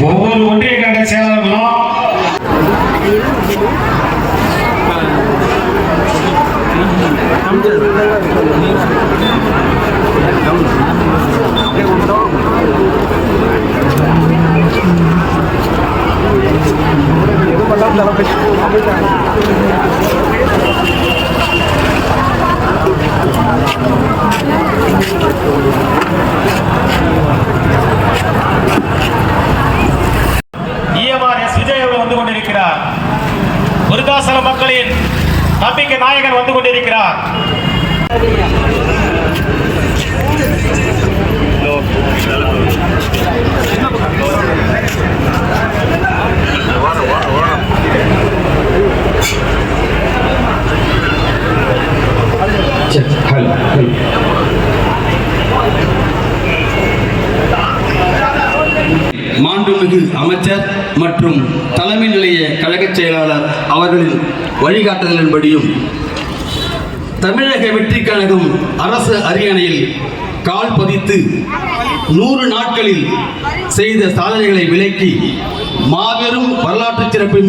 ஒவ்வொரு ஒன்றிய கழக செயலாளர்களும் விருத்தாசல மக்களின் நம்பிக்கை நாயகன் வந்து கொண்டிருக்கிறார். மாண்புமிகு அமைச்சர் மற்றும் தலைமை நிலைய கழக செயலாளர் அவர்களின் வழிகாட்டுதலின்படியும் தமிழக வெற்றிக் கழகம் அரசு அரியணையில் கால் பதித்து 100 நாட்களில் செய்த சாதனைகளை விளக்கி மாபெரும் வரலாற்று சிறப்பு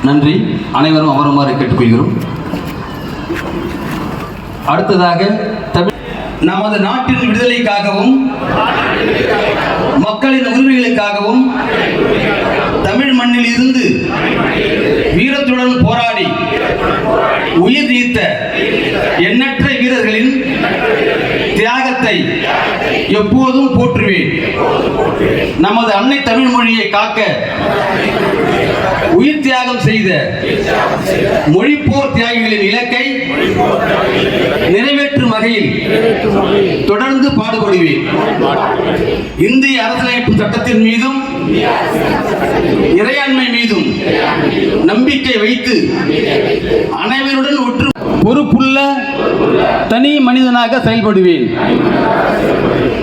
நன்றி. அனைவரும் அமருமாறு கேட்டுக்கொள்கிறோம். அடுத்ததாக நமது நாட்டின் விடுதலைக்காகவும் மக்களின் உரிமைகளுக்காகவும் தமிழ் மண்ணில் இருந்து வீரத்துடன் போராடி உயிர் நீத்த எண்ணற்ற வீரர்களின் தியாகத்தை எப்போதும் போற்றுவேன். நமது அன்னை தமிழ் மொழியை காக்க உயிர் தியாகம் செய்த மொழிப்போர் தியாகிகளின் இலக்கை நிறைவேற்றும் வகையில் தொடர்ந்து பாடுபடுவேன். இந்திய அரசியலமைப்பு சட்டத்தின் மீதும் இறையாண்மை மீதும் நம்பிக்கை வைத்து அனைவருடன் ஒற்று பொறுப்புள்ள தனி மனிதனாக செயல்படுவேன்.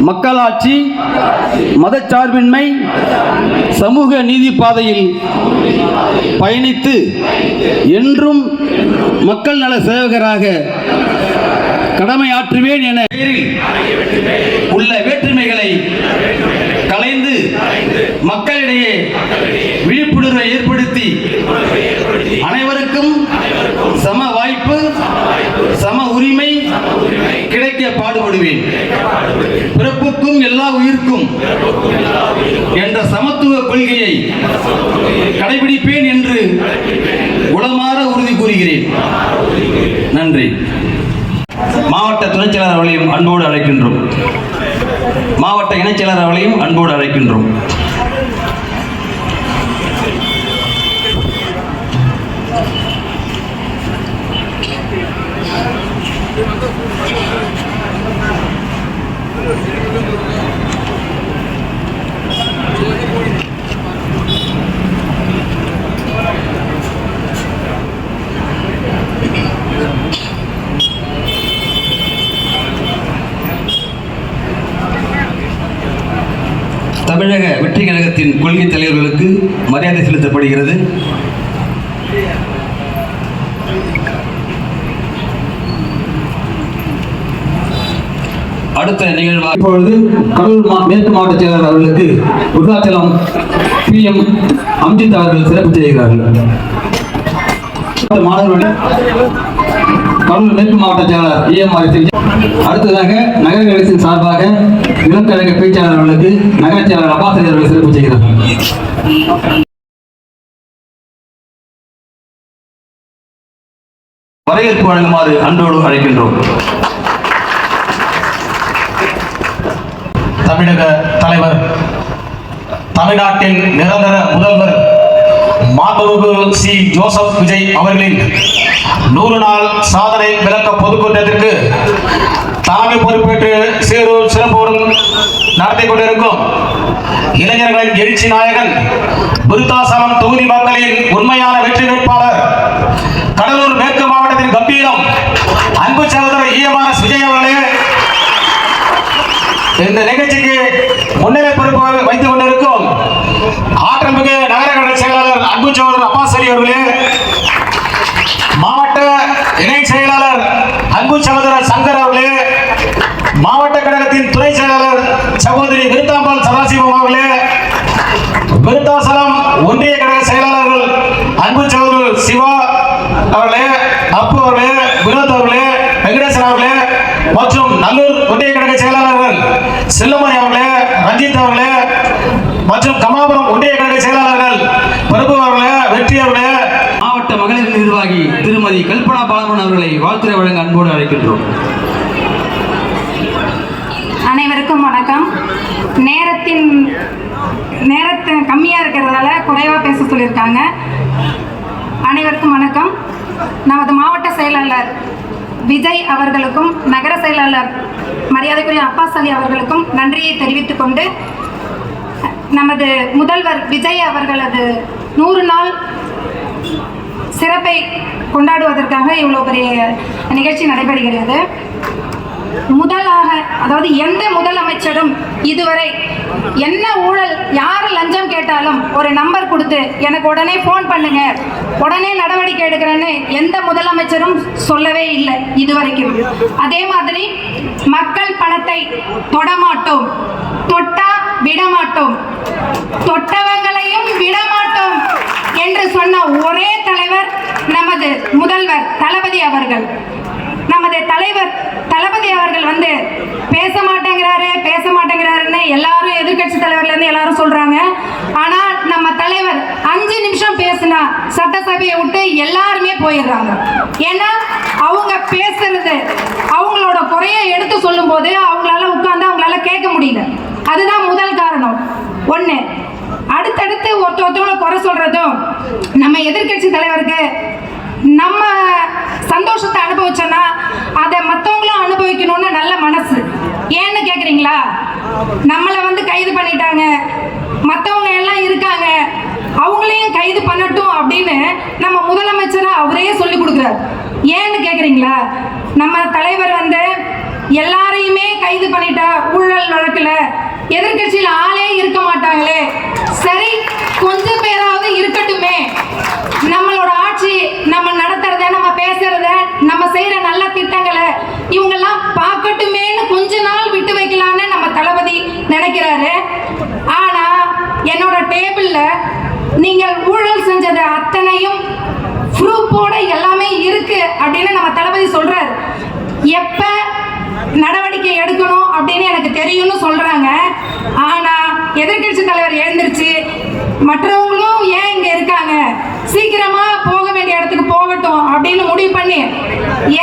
மக்களாட்சி, மதச்சார்பின்மை, சமூக நீதி பாதையில் பயணித்து என்றும் மக்கள் நல சேவகராக கடமையாற்றுவேன் என உள்ள வேற்றுமைகளை கலைந்து மக்களிடையே விழிப்புணர்வை ஏற்படுத்தி அனைவருக்கும் சம வாய்ப்பு, சம உரிமை கிடைக்க பாடுபடுவேன். பிறப்புக்கும் எல்லா உயிர்க்கும் என்ற சமத்துவ கொள்கையை கடைபிடிப்பேன் என்று உளமாற உறுதி கூறுகிறேன். நன்றி. மாவட்ட துணைச் செயலாளர் அவர்களையும் அன்போடு அழைக்கின்றோம். மாவட்ட இணைச் செயலாளர் அவர்களையும் அன்போடு அழைக்கின்றோம். தமிழக வெற்றி கழகத்தின் கொள்கை தலைவர்களுக்கு மரியாதை செலுத்தப்படுகிறது. அடுத்த நிகழ்வாக இப்பொழுது கடலூர் மேற்கு மாவட்ட செயலாளர் அவர்களுக்கு விருத்தாச்சலம் PM அம்ஜித் அவர்கள் சிறப்பு செய்கிறார்கள். மாணவர்கள் கடலூர் மேற்கு மாவட்ட செயலாளர் EMR. அடுத்ததாக நகர கழகத்தின் சார்பாக இளம் கழக பேச்சாளர் அவர்களுக்கு நகர செயலாளர் அப்பாஸ் அவர்கள் சிறப்பு செய்கிறார்கள். வரவேற்பு வழங்குமாறு அன்போடு அழைக்கின்றோம். தமிழக தலைவர், தமிழ்நாட்டின் நிரந்தர முதல்வர் மாண்புமிகு சி ஜோசப் விஜய் அவர்களின் 100 நாள் சாதனை விளக்க பொதுக்கூட்டத்திற்கு தலைமை பொறுப்பேற்று சீரூர் சிறப்போடும் நடத்தி கொண்டிருக்கும் இளைஞர்களின் எழுச்சி நாயகன் விருத்தாசலம் தொகுதி மக்களின் உண்மையான வெற்றி வேட்பாளர் கடலூர் மேற்கு மாவட்டத்தின் கம்பீரம் அன்பு சகோதரர் EMRS விஜய் அவர்களே இந்த நிகழ்ச்சிக்கு முன்னிலை பொறுப்பு வைத்துக் கொண்டிருக்கும் ஆற்றல்மிகு நகர கழக செயலாளர் அன்பு சகோதரர் அப்பாஸ் அலி அவர்களே, மாவட்ட இணை செயலாளர் அன்பு சகோதரர் சங்கர் அவர்களே, மாவட்ட கழகத்தின் துணை செயலாளர் சகோதரி விருத்தாம்பாள் சதாசிவம் அவர்களே, விருத்தாசலம் ஒன்றிய கழக செயலாளர்கள் அன்பு சகோதரர் சிவா அவர்களே, அப்பு அவர்களே, வினோத் அவர்களே, வெங்கடேசன் அவர்களே மற்றும் நல்லூர் ஒன்றிய கழக செயலாளர்கள் செல்லமணி அவர்களே, ரஞ்சித் அவர்களே மற்றும் கமாபுரம் ஒன்றிய கழக செயலாளர்கள் பிரபு அவர்களே, வெற்றி அவர்களே, மாவட்ட மகளிர் நிர்வாகி திருமதி கல்பனா பாலமன் அவர்களை வாழ்த்துரை வழங்க அன்போடு அழைக்கின்றோம். அனைவருக்கும் வணக்கம். நேரத்தை கம்மியாக இருக்கிறதால குறைவாக பேச சொல்லியிருக்காங்க. அனைவருக்கும் வணக்கம். நமது மாவட்ட செயலாளர் விஜய் அவர்களுக்கும் நகர செயலாளர் மரியாதைக்குரிய அப்பாஸ் அலி அவர்களுக்கும் நன்றியை தெரிவித்துக் கொண்டு, நமது முதல்வர் விஜய் அவர்களது 100 நாள் சிறப்பை கொண்டாடுவதற்காக இவ்வளோ பெரிய நிகழ்ச்சி நடைபெறுகிறது. முதலாக, அதாவது எந்த முதலமைச்சரும் இதுவரை என்ன ஊழல், யார் லஞ்சம் கேட்டாலும் ஒரு நம்பர் கொடுத்து எனக்கு உடனே ஃபோன் பண்ணுங்க, உடனே நடவடிக்கை எடுக்கிறேன்னு எந்த முதலமைச்சரும் சொல்லவே இல்லை இதுவரைக்கும். அதே மாதிரி மக்கள் பணத்தை தொடமாட்டோம், தொட்டா விடமாட்டோம், தொட்டவங்களையும் விடமாட்டோம் என்று சொன்ன ஒரே தலைவர் நமது முதல்வர் தளபதி அவர்கள். நமது தலைவர் தளபதி அவர்கள் பேச மாட்டேங்கிறாருன்னு எல்லாரும் எதிர்கட்சி தலைவர்ல இருந்து எல்லாரும் சொல்றாங்க. ஆனா நம்ம தலைவர் 5 நிமிஷம் பேசினா சட்டசபையை விட்டு எல்லாருமே போயிடுறாங்க. ஏன்னா அவங்க பேசுறது, அவங்களோட குறைய எடுத்து சொல்லும் போது அவங்களால உட்கார்ந்து அவங்களால கேட்க முடியல. அதுதான் முதல் காரணம். ஒண்ணு. அடுத்தடுத்து ஒருத்தவங்களை குறை சொல்றதும், நம்ம எதிர்கட்சி தலைவருக்கு நம்ம சந்தோஷத்தை அனுபவிச்சோன்னா அதை மற்றவங்களும் அனுபவிக்கணும்னு நல்ல மனசு. ஏன்னு கேட்குறீங்களா? நம்மளை கைது பண்ணிட்டாங்க, மற்றவங்க எல்லாம் இருக்காங்க, அவங்களையும் கைது பண்ணட்டும் அப்படின்னு நம்ம முதலமைச்சரை அவரே சொல்லி கொடுக்குறாரு. ஏன்னு கேட்குறீங்களா? நம்ம தலைவர் எல்லாரையுமே கைது பண்ணிட்டா ஊழல் வழக்குல எதிர்கட்சியில் ஆளே இருக்க மாட்டாங்களே, சரி கொஞ்சம் பேராவது இருக்கட்டுமே, நம்மளோட ஆட்சி நம்ம நடத்துறத, நம்ம பேசுறத, நம்ம செய்யற நல்ல திட்டங்களை இவங்கெல்லாம் பார்க்கட்டுமேன்னு கொஞ்ச நாள் விட்டு வைக்கலான்னு நம்ம தளபதி நினைக்கிறாரு. ஆனா என்னோட டேபிள்ல நீங்கள் ஊழல் செஞ்சது அத்தனையும் ப்ரூஃபோட எல்லாமே இருக்கு அப்படின்னு நம்ம தளபதி சொல்றாரு. எப்ப நடவடிக்கை எடுக்கணும் அப்படின்னு எனக்கு தெரியும்னு சொல்றாங்க. ஆனா எதிர்கட்சி தலைவர் எழுந்திருச்சு மற்றவங்களும் ஏன் இங்க இருக்காங்க, சீக்கிரமா போக வேண்டிய இடத்துக்கு போகட்டும் அப்படின்னு முடிவு பண்ணி,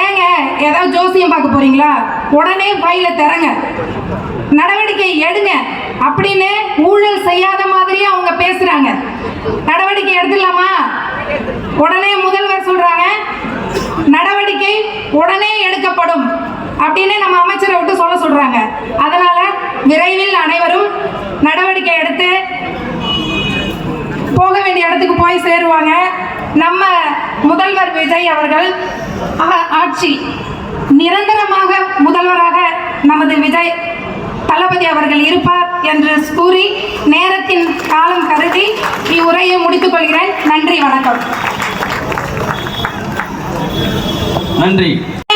ஏங்க ஏதாவது ஜோசியம் பார்க்க போறீங்களா, உடனே ஃபைல தரங்க, நடவடிக்கை எடுங்க அப்படின்னு ஊழல் செய்யாத மாதிரி அவங்க பேசுறாங்க. நடவடிக்கை எடுத்துடலாமா? உடனே முதல்வர் சொல்றாங்க நடவடிக்கை உடனே எடுக்கப்படும் அப்படின்னு நம்ம அமைச்சரை விட்டு சொல்றாங்க. அதனால விரைவில் அனைவரும் நடவடிக்கை எடுத்து போக வேண்டிய இடத்துக்கு போய் சேருவாங்க. நம்ம முதல்வர் விஜய் அவர்கள் ஆட்சி நிரந்தரமாக முதல்வராக நமது விஜய் தளபதி அவர்கள் இருப்பார் என்று கூறி நேரத்தின் காலம் கருதி இவ்வுரையை முடித்துக் கொள்கிறேன். நன்றி, வணக்கம். நன்றி.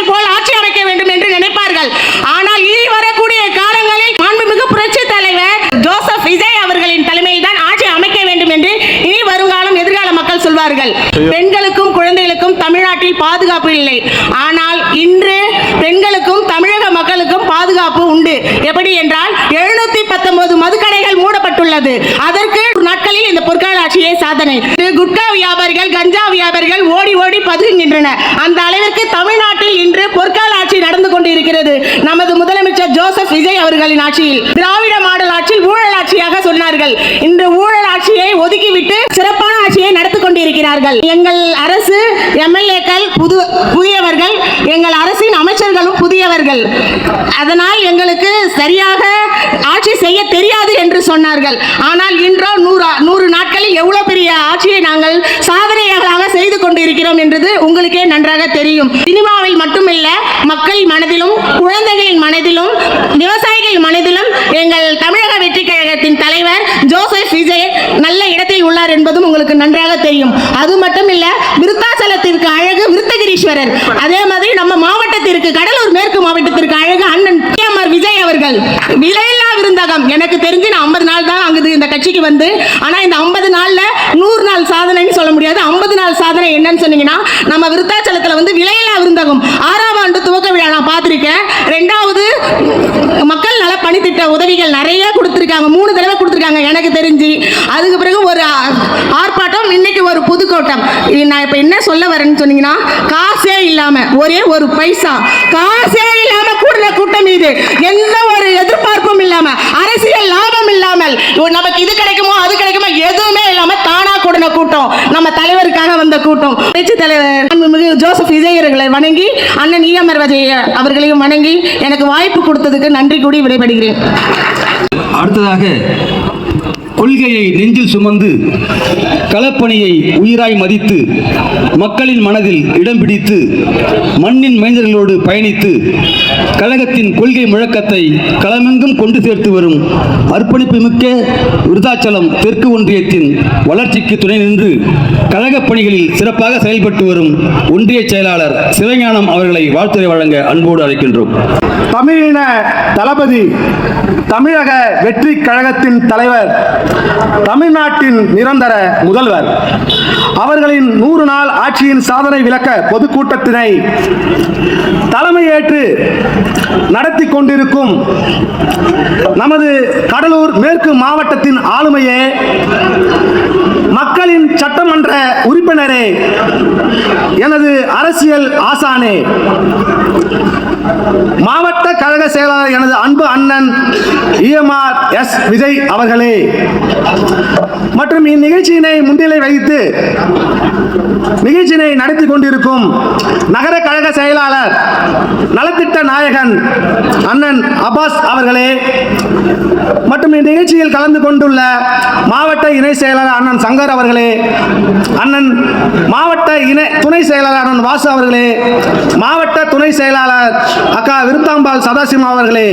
போல் ஆட்சி அமைக்க வேண்டும் என்று நினைப்பார்கள். ஆனால் இனி வரக்கூடிய காலங்களில் மாண்புமிகு புரட்சி தலைவர் ஜோசப் விஜய் அவர்களின் தலைமையில் தான் ஆட்சி அமைக்க வேண்டும் என்று இனி வருங்காலம் எதிர்கால மக்கள் சொல்வார்கள். பெண்களுக்கும் குழந்தைகளுக்கும் தமிழ்நாட்டில் பாதுகாப்பு இல்லை. ஆனால் இன்று பெண்களுக்கும் தமிழக மக்களுக்கும் பாதுகாப்பு உண்டு. எப்படி என்றால் 719 மதுக்கடைகள் மூடப்பட்டுள்ளது. அதற்கு நாட்களில் இந்த பொற்கால ஆட்சியே சாதனை. குட்கா வியாபாரிகள், கஞ்சா வியாபாரிகள் ஓடி ஓடி பதுங்குகின்றனர். அந்த அளவிற்கு தமிழ்நாட்டில் இன்று பொற்கால ஆட்சி நடந்து கொண்டிருக்கிறது. நமது முதலமைச்சர் ஜோசப் விஜய் அவர்களின் ஆட்சியில் திராவிட மாடல் ஆட்சியில் ஊழல் ஆட்சியாக சொன்னார்கள். இன்று ஊழல் ஆட்சியை ஒதுக்கிவிட்டு சிறப்பான ஆட்சியை நடத்திக் கொண்டிருக்கிறார். கொண்டிருக்கிறார்கள். எங்கள் அரசு எம்எல்ஏக்கள் புதியவர்கள், எங்கள் அரசின் அமைச்சர்களும் புதியவர்கள். அதனால் எங்களுக்கு சரியாக ஆட்சி செய்ய தெரியாது என்று சொன்னார்கள். ஆனால் இன்றோ 100 நாட்களில் எவ்வளவு பெரிய ஆட்சியை நாங்கள் சாதனைகளாக செய்து கொண்டிருக்கிறோம் என்றது உங்களுக்கே நன்றாக தெரியும். சினிமாவில் மட்டுமில்ல, மக்கள் மனதிலும், குழந்தைகளின் மனதிலும், விவசாயிகள் மனதிலும் எங்கள் தமிழக வெற்றி கழகத்தின் தலைவர் ஜோசப் விஜய் நல்ல இடத்தில் உள்ளார் என்பதும் உங்களுக்கு நன்றாக தெரியும். அது மட்டும் இல்ல, விருத்தாச்சலத்திற்கு அழகு விருத்தகிரீஸ்வரர். அதே மாதிரி நம்ம மாவட்டத்திற்கு, கடலூர் மேற்கு மாவட்டத்திற்கு அழகு அண்ணன் விஜய் அவர்கள். விலையில்லா விருந்தகம். எனக்கு தெரிஞ்சு நான் 50 நாள் தான் அங்குது இந்த கட்சிக்கு வந்து. ஆனா இந்த 50 நாள்ல 100 நாள் சாதனைன்னு சொல்ல முடியாது. 50 நாள் சாதனை என்னன்னு சொன்னீங்கன்னா, நம்ம விருத்தாச்சலத்துல வந்து விலையில்லா விருந்தகம் 6ஆம் ஆண்டு துவக்க விழா நான் பார்த்திருக்கேன். 2வது மக்கள் நல பணித்திட்ட உதவிகள் நிறைய கொடுத்திருக்காங்க. 3 தடவை கொடுத்திருக்காங்க எனக்கு தெரிஞ்சு. அதுக்கு பிறகு ஒரு ஆர்ப்பாட்டம், இன்னைக்கு ஒரு புதுக்கோட்டம். நான் இப்ப என்ன சொல்ல வரேன்னு சொன்னீங்கன்னா, காசே இல்லாம, ஒரே ஒரு பைசா காசே இல்லாம கூடின கூட்டம் இது. எந்த ஒரு எதிர்பார்ப்பும் இல்லாம, அரசியல் லாபம் இல்லாமல், நமக்கு இது கிடைக்குமோ அது கிடைக்குமோ எதுவுமே இல்லாம தானா கூடின கூட்டம். நம்ம தலைவருக்காக வந்த கூட்டம். பேச்சு தலைவர் ஜோசப் விஜய் அவர்களை வணங்கி, அண்ணன் இஎம்ஆர் விஜய் அவர்களையும் வணங்கி எனக்கு வாய்ப்பு கொடுத்ததுக்கு நன்றி கூடி விடைபெறுகிறேன். அடுத்ததாக கொள்கையை நெஞ்சில் சுமந்து, களப்பணியை உயிராய் மதித்து, மக்களின் மனதில் இடம் பிடித்து, மண்ணின் மைந்தர்களோடு பயணித்து, கழகத்தின் கொள்கை முழக்கத்தை களமெங்கும் கொண்டு சேர்த்து வரும் அர்ப்பணிப்பு மிக்க விருத்தாச்சலம் தெற்கு ஒன்றியத்தின் வளர்ச்சிக்கு துணை நின்று கழக பணிகளில் சிறப்பாக செயல்பட்டு வரும் ஒன்றிய செயலாளர் சிவஞானம் அவர்களை வாழ்த்துரை வழங்க அன்போடு அழைக்கின்றோம். தமிழின தளபதி, தமிழக வெற்றி கழகத்தின் தலைவர், தமிழ்நாட்டின் நிரந்தர முதல்வர் அவர்களின் 100 நாள் ஆட்சியின் சாதனை விளக்க பொதுக்கூட்டத்தினை தலைமையேற்று நடத்தி கொண்டிருக்கும் நமது கடலூர் மேற்கு மாவட்டத்தின் ஆளுமையே, மக்களின் சட்டமன்ற உறுப்பினரே, எனது அரசியல் ஆசானே, மாவட்ட கழக செயலாளர் எனது அன்பு அண்ணன் இஎம்ஆர் விஜய் அவர்களே, மற்றும் இந்நிகழ்ச்சியினை முன்னிலை வைத்து நிகழ்ச்சியினை நடத்தி கொண்டிருக்கும் நகர கழக செயலாளர் நலத்திட்ட நாயகன் அண்ணன் அப்பாஸ் அவர்களே, மற்றும் இந்நிகழ்ச்சியில் கலந்து கொண்டுள்ள மாவட்ட இணை செயலாளர் அண்ணன் சங்கர் அவர்களே, அண்ணன் மாவட்ட துணை செயலாளர் அண்ணன் வாசு அவர்களே, மாவட்ட துணை செயலாளர் அக்கா விருத்தாம்பாள் சதாசிவம் அவர்களே,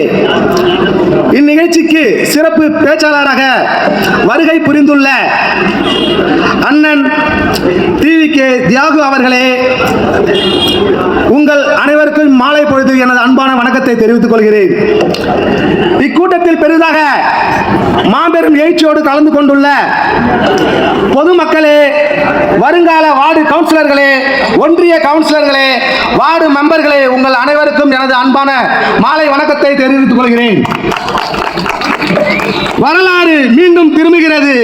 இந்நிகழ்ச்சிக்கு சிறப்பு பேச்சாளராக வருகை புரிந்துள்ள அண்ணன் டிவி.கே. தியாகு அவர்களே, உங்கள் அனைவருக்கும் மாலை பொழுது எனது அன்பான வணக்கத்தை தெரிவித்துக் கொள்கிறேன். இக்கூட்டத்தில் பெரிதாக மாபெரும் எழுச்சியோடு கலந்து கொண்டுள்ள பொதுமக்களே, வருங்கால வார்டு கவுன்சிலர்களே, ஒன்றிய கவுன்சிலர்களே, வார்டு மெம்பர்களே, உங்கள் அனைவருக்கும் எனது அன்பான மாலை வணக்கத்தை தெரிவித்துக் கொள்கிறேன். வரலாறு மீண்டும் திரும்புகிறது.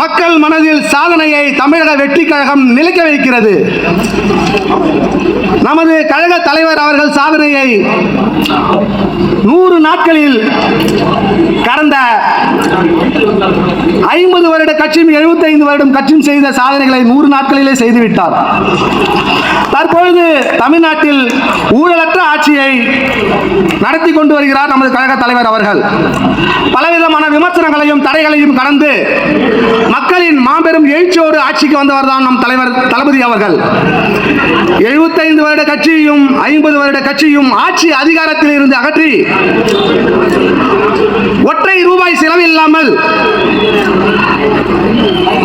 மக்கள் மனதில் சாதனையை தமிழக வெற்றி கழகம் நிலைக்க வைக்கிறது. நமது கழக தலைவர் அவர்கள் சாதனையை 100 நாட்களில், கடந்த 50 வருட கட்சியும் 75 வருடம் கட்சியும் செய்த சாதனைகளை 100 நாட்களிலே செய்துவிட்டார். தற்பொழுது தமிழ்நாட்டில் ஊழலற்ற ஆட்சியை நடத்தி கொண்டு வருகிறார் நமது கழக தலைவர் அவர்கள். பலவிதமான விமர்சனங்களையும் தடைகளையும் கடந்து மக்களின் மாபெரும் எழுச்சியோடு ஆட்சிக்கு வந்தவர் தான் நம் தலைவர் தளபதி அவர்கள். 75 வருட கட்சியும் 50 வருட கட்சியும் ஆட்சி அதிகாரத்தில் இருந்து அகற்றி, ஒற்றை ரூபாய் செலவில்லாமல்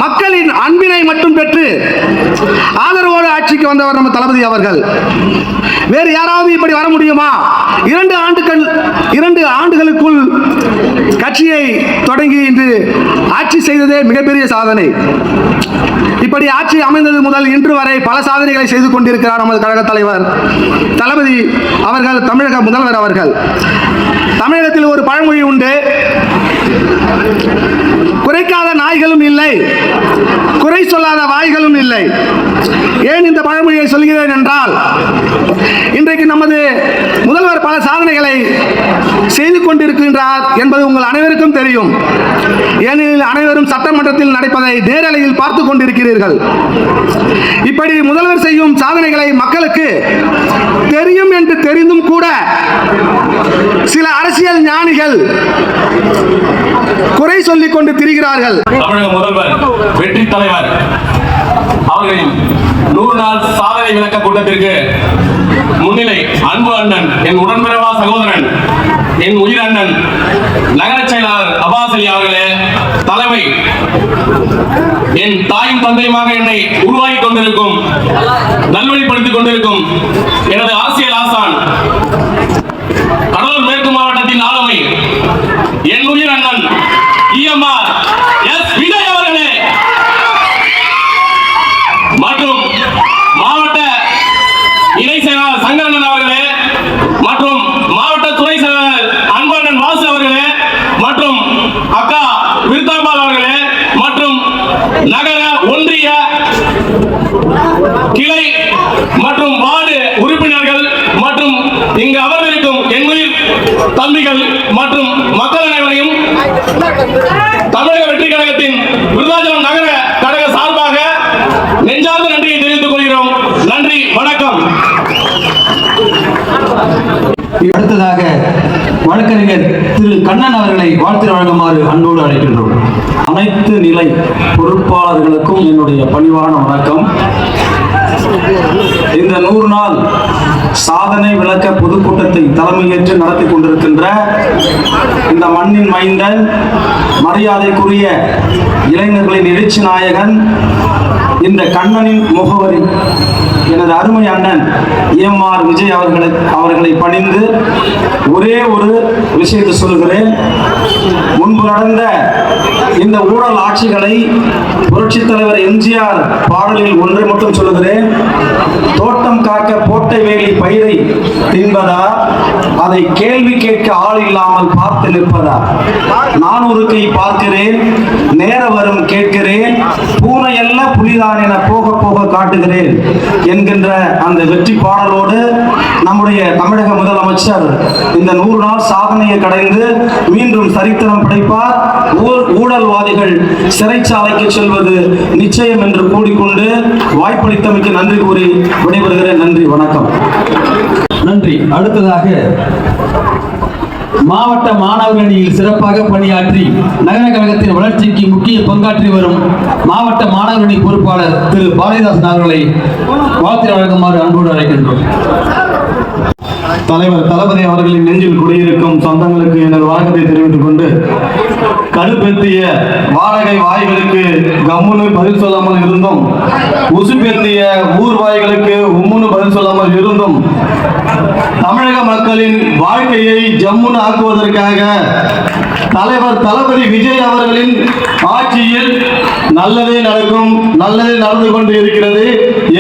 மக்களின் அன்பினை மட்டும் பெற்று ஆதரவோடு ஆட்சிக்கு வந்தவர் நம்ம தளபதி அவர்கள். வேறு யாராவது இப்படி வர முடியுமா? 2 ஆண்டுகளுக்குள் கட்சியை தொடங்கி இன்று ஆட்சி செய்ததே மிகப்பெரிய சாதனை. இப்படி ஆட்சி அமைந்தது முதல் இன்று வரை பல சாதனைகளை செய்து கொண்டிருக்கிறார் நமது கழக தலைவர் தளபதி அவர்கள், தமிழக முதல்வர் அவர்கள். தமிழகத்தில் ஒரு பழமொழி உண்டு, குறைக்காத நாய்களும் இல்லை, குறை சொல்லாத வாய்களும் இல்லை. ஏன் இந்த பழமொழியை சொல்கிறேன் என்றால், இன்றைக்கு நமது முதல்வர் பல சாதனைகளை செய்து கொண்டிருக்கின்றார் என்பது உங்கள் அனைவருக்கும் தெரியும். ஏனெனில் அனைவரும் சட்டமன்றத்தில் நடப்பதை நேரலையில் பார்த்து கொண்டிருக்கிறீர்கள். இப்படி முதல்வர் செய்யும் சாதனைகளை மக்களுக்கு தெரியும் என்று தெரிந்தும் கூட சில அரசியல் ஞானிகள் குறை சொல்லிக் கொண்டு திரிகிறார்கள். தமிழக முதல்வர் வெற்றி தலைவர் அவர்களின் 100 நாள் சாதனை விளக்க கூட்டத்திற்கு முன்னிலை அன்பு அண்ணன், என் உடன்பிறவா சகோதரன், என் உயிர் அண்ணன் நகர செயலாளர் அப்பாஸ் அலி அவர்களே, தலைமை என் தாயும் தந்தையுமாக என்னை உருவாக்கி கொண்டிருக்கும், நல்வழிப்படுத்திக் கொண்டிருக்கும் எனது அரசியல் ஆசான், கடலூர் மேற்கு மாவட்டத்தின் ஆளுமை என் உயிர் அண்ணன் EMR எஸ் விஜய் அவர்களே மற்றும் மாவட்ட இணை செயலாளர் சங்கரண்ணன் அவர்களே மற்றும் மாவட்ட துணை செயலாளர் அன்பண்ணன் வாசு அவர்களே மற்றும் அக்கா விருத்தாம்பாள் அவர்களே மற்றும் நகர ஒன்றிய கிளை மற்றும் வார்டு உறுப்பினர்கள் மற்றும் இங்கு அமர்ந்திருக்கும் என் உயிர் தம்பிகள் மற்றும் மக்கள் அனைவரையும் தமிழக வெற்றி கழகத்தின் விருதாச்சலம் நகர கழக சார்பாக நெஞ்சார்ந்த நன்றியை தெரிவித்துக் கொள்கிறோம். நன்றி, வணக்கம். அடுத்ததாக வழக்கறிஞர் திரு கண்ணன் அவர்களை வாழ்த்து வழங்குமாறு அன்போடு அழைக்கின்றோம். அனைத்து நிலை பொறுப்பாளர்களுக்கும் என்னுடைய பணிவான வணக்கம். இந்த 100 நாள் சாதனை விளக்க பொதுக்கூட்டத்தை தலைமையேற்று நடத்தி கொண்டிருக்கின்ற இந்த மண்ணின் மைந்தன், மரியாதைக்குரிய இளைஞர்களின் எழுச்சி நாயகன், இந்த கண்ணனின் முகவரி எனது அருமை அண்ணன் EMR விஜய் அவர்களை பணிந்து ஒரே ஒரு விஷயத்தை சொல்கிறேன். முன்பு நடந்த இந்த ஊழல் ஆட்சிகளை புரட்சித் தலைவர் எம்ஜிஆர் பாடலில் ஒன்றை மட்டும் சொல்லுகிறேன். தோட்டம் காக்க போட்டை வேலி பயிரை தின்பதா, அதை கேள்வி கேட்க ஆள் இல்லாமல் பார்த்து நிற்பதா, நான் ஒரு கை பார்க்கிறேன், நேர வரும் கேட்கிறேன், பூனை அல்ல புலிதான் என போக போக காட்டுகிறேன் என்கின்ற அந்த வெற்றி பாடலோடு நம்முடைய தமிழக முதலமைச்சர் இந்த 100 நாள் சாதனையை கடைந்து மீண்டும் சரித்திரம் படைப்பார். ஊழல்வாதிகள் சிறைச்சாலைக்கு செல்வது நிச்சயம் என்று கூறிக்கொண்டு வாய்ப்பளித்தமைக்கு நன்றி கூறி விடைபெறுகிறேன். நன்றி, வணக்கம். நன்றி. அடுத்ததாக மாவட்ட மாணவர் அணியில் சிறப்பாக பணியாற்றி நகர கழகத்தின் வளர்ச்சிக்கு முக்கிய பங்காற்றி வரும் மாவட்ட மாணவர் அணி பொறுப்பாளர் திரு பாரதிதாசன் அவர்களை வாழ்த்து வழங்குமாறு அன்போடு அழைக்கின்றோம். தலைவர் தளபதி அவர்களின் நெஞ்சில் குடியிருக்கும் சொந்தங்களுக்கு எனது வணக்கத்தை தெரிவித்துக் கொண்டு, கடுப்பெத்திய வாடகை வாய்களுக்கு கம்முன்னு பதில் சொல்லாமல் இருந்தும், உசுப்பெத்திய ஊர் வாய்களுக்கு உம்முன்னு பதில் சொல்லாமல் இருந்தும், தமிழக மக்களின் வாழ்க்கையை ஜம்முன்னு ஆக்குவதற்காக தலைவர் தளபதி விஜய் அவர்களின் ஆட்சியில் நல்லதே நடக்கும், நல்லதே நடந்து கொண்டு இருக்கிறது,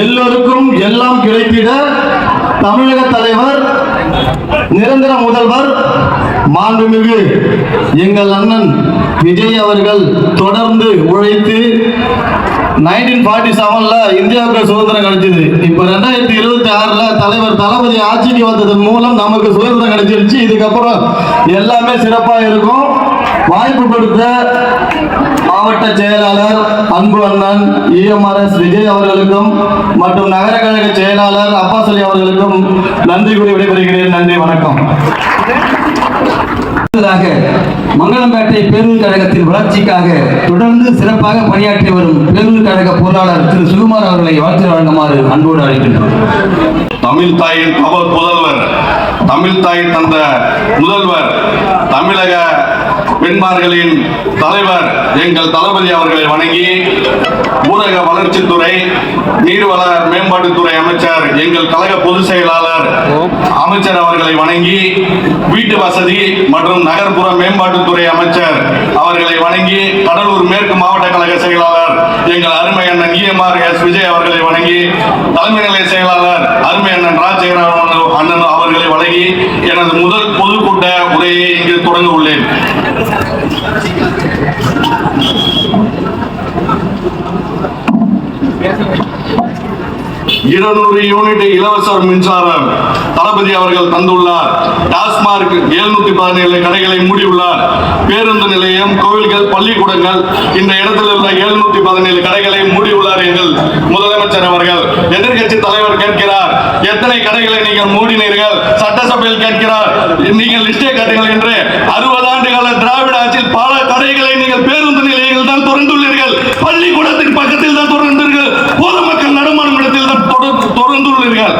எல்லோருக்கும் எல்லாம் கிடைத்திட தமிழக தலைவர், நிரந்தர முதல்வர் மாண்புமிகு எங்கள் அண்ணன் விஜய் அவர்கள் தொடர்ந்து உழைத்து 1947ல இந்தியாவுக்கு சுதந்திரம் கிடைச்சது. இப்ப 2026ல தலைவர் தளபதி ஆட்சிக்கு வந்ததன் மூலம் நமக்கு சுதந்திரம் கிடைச்சிருச்சு. இதுக்கப்புறம் எல்லாமே சிறப்பா இருக்கும். வாய்ப்பு கொடுத்த மாவட்ட செயலாளர் அன்பு அண்ணன் EMRS விஜய் அவர்களுக்கும் மற்றும் நகர கழக செயலாளர் அப்பாஸ் அலி அவர்களுக்கும் நன்றி கூறி விடைபெறுகிறேன். நன்றி, வணக்கம். மங்களம்பேட்டை பேரூர் கழகத்தின் வளர்ச்சிக்காக தொடர்ந்து சிறப்பாக பணியாற்றி வரும் பேரூர் கழக பொருளாளர் திரு சுகுமார் அவர்களை வாழ்த்து வழங்குமாறு அன்போடு அழைக்கின்றோம். தமிழ் தாயின் முதல்வர், தமிழ் தாய் தந்த முதல்வர், தமிழக பெண்மார்களின் தலைவர் எங்கள் தளபதி அவர்களை வணங்கி, ஊரக வளர்ச்சித்துறை நீர்வள மேம்பாட்டுத்துறை அமைச்சர் எங்கள் கழக பொதுச் செயலாளர் அமைச்சர் அவர்களை வணங்கி, வீட்டு வசதி மற்றும் நகர்ப்புற மேம்பாட்டுத்துறை அமைச்சர் அவர்களை வணங்கி, கடலூர் மேற்கு மாவட்ட கழக செயலாளர் எங்கள் அருமை அண்ணன் EMRS விஜய் அவர்களை வணங்கி, தலைமை நிலைய செயலாளர் அருமை அண்ணன் ராஜசேகரன் அண்ணன் அவர்களை வணங்கி எனது முதல் பொதுக்கூட்ட உரையை இங்கு தொடங்க உள்ளேன். 200 யூனிட் இலவச மின்சாரம் தளபதி அவர்கள் தந்துள்ளார். டாஸ்மார்க் 717 கடைகளை மூடியுள்ளார். பேருந்து நிலையம், கோவில்கள், பள்ளிக்கூடங்கள் இந்த இடத்தில் உள்ள 717 கடைகளை மூடியுள்ளார் எங்கள் முதலமைச்சர் அவர்கள். எதிர்கட்சி தலைவர் கேட்கிறார், எத்தனை கடைகளை நீங்கள் மூடினீர்கள்? சட்டசபையில் கேட்கிறார், நீங்கள் லிஸ்டே காட்டுங்கள் என்று. 60 ஆண்டு கால திராவிட ஆட்சியில் பல கடைகளை நீங்கள் பேருந்து நிலையங்கள் தான் திறந்துள்ளீர்கள், பள்ளிக்கூடத்தின் பக்கத்தில் தான் திறந்தீர்கள், பொதுமக்கள் நடுமாறும் இடத்தில் தான் திறந்துள்ளீர்கள்.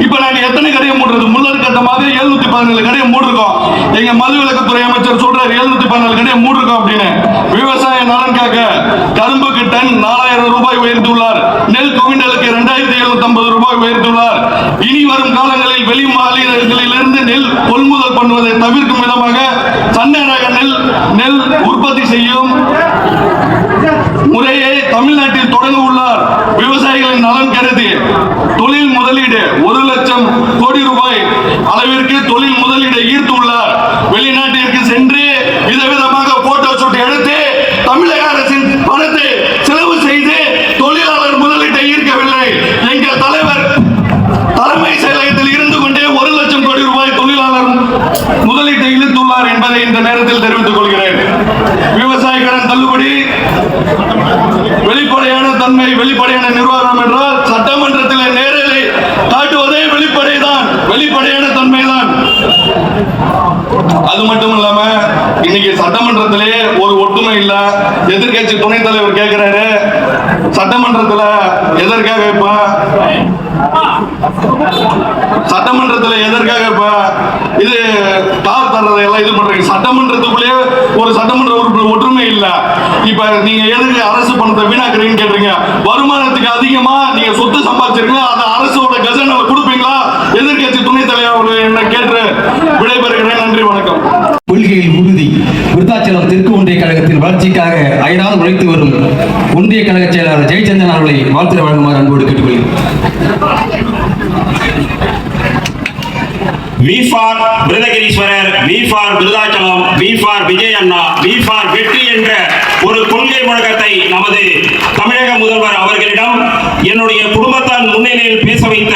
இப்ப நாங்க எத்தனை கடையை மூடுறது? முள்ளர் கட்டமாக 717 கடையை மூடிருக்கோம். எங்க மதுவிலக்குத்துறை அமைச்சர் சொல்றாரு 717 கடையை மூடிருக்கோம் அப்படின்னு. விவசாய நலன் காக்க கரும்புக்கு டன் 4000 ரூபாய் உயர்த்துள்ளார். நெல் குவிண்டலுக்கு 2750 ரூபாய் உயர்த்துள்ளார். இனி வரும் காலங்களில் வெளி மாநிலங்களிலிருந்து நெல் கொள்முதல் பண்ணுவதை தவிர்க்கும் விதமாக சன்ன ரக நெல் உற்பத்தி செய்யும் முறையை தமிழ்நாட்டில் தொடங்க உள்ளார். விவசாயிகளின் நலன் கருதி தொழில் முதலீடு 1 லட்சம் கோடி ரூபாய் அளவிற்கு தொழில் முதலீடு ஈர்த்துள்ளார். வெளிநாட்டிற்கு சென்று விதவிதமாக போட்டோ ஷூட் எடுத்து தமிழக அரசின் பணத்தை செலவு செய்து தொழிலாளர் முதலீட்டை ஈர்க்கவில்லை. எங்கள் தலைவர் தலைமை செயலகத்தில் இருந்து கொண்டே 1 லட்சம் கோடி ரூபாய் தொழிலாளர் முதலீட்டை இழுத்துள்ளார் என்பதை இந்த நேரத்தில் தெரிவித்துக் கொள்கிறேன். விவசாய கடன் தள்ளுபடி, வெளிப்படையான தன்மை, வெளிப்படையான நிர்வாகம் என்றால் சட்டமன்றத்தில் நேரலை காட்டுவதே வெளிப்படைதான், வெளிப்படையான தன்மைதான். அது மட்டும் இல்லாம இன்னைக்கு சட்டமன்றத்திலே ஒரு ஒற்றுமை இல்ல. எதிர்கட்சி துணைத் தலைவர் கேட்கிறாரு, சட்டமன்றத்தில் எதற்காக இப்ப இது தார் தர்றதை எல்லாம் இது பண்றீங்க? சட்டமன்றத்துக்குள்ளேயே ஒரு சட்டமன்ற உறுப்பினர் ஒற்றுமை இல்ல. இப்ப நீங்க எதுக்கு அரசு பணத்தை வீணாக்குறீங்கன்னு கேட்டீங்க. வருமானத்துக்கு அதிகமா நீங்க சொத்து சம்பாதிச்சிருக்கீங்க, அதை அரசோட கஜனாவை கொடுப்பீங்களா? எதிர்கட்சி துணைத் தலைவர் என்ன கேட்டு விடைபெறுகிறேன். நன்றி, வணக்கம். கொள்கையில் உறுதி. விருத்தாச்சலம் தெற்கு ஒன்றிய கழகத்தின் வளர்ச்சிக்காக அயராது உழைத்து வரும் ஒன்றிய கழக செயலாளர் ஜெயச்சந்திரன் அவர்களை வாழ்த்து வழங்குமாறு அன்போடு கேட்டுக்கொள்கிறேன். V for Virudhagiriswarar, V for Virudhachalam, V for Vijay அண்ணா, வி ஃபார் வெற்றி என்ற ஒரு கொள்கை முழக்கத்தை நமது தமிழக முதல்வர் அவர்களிடம் என்னுடைய குடும்பத்தால் முன்னிலையில் பேச வைத்த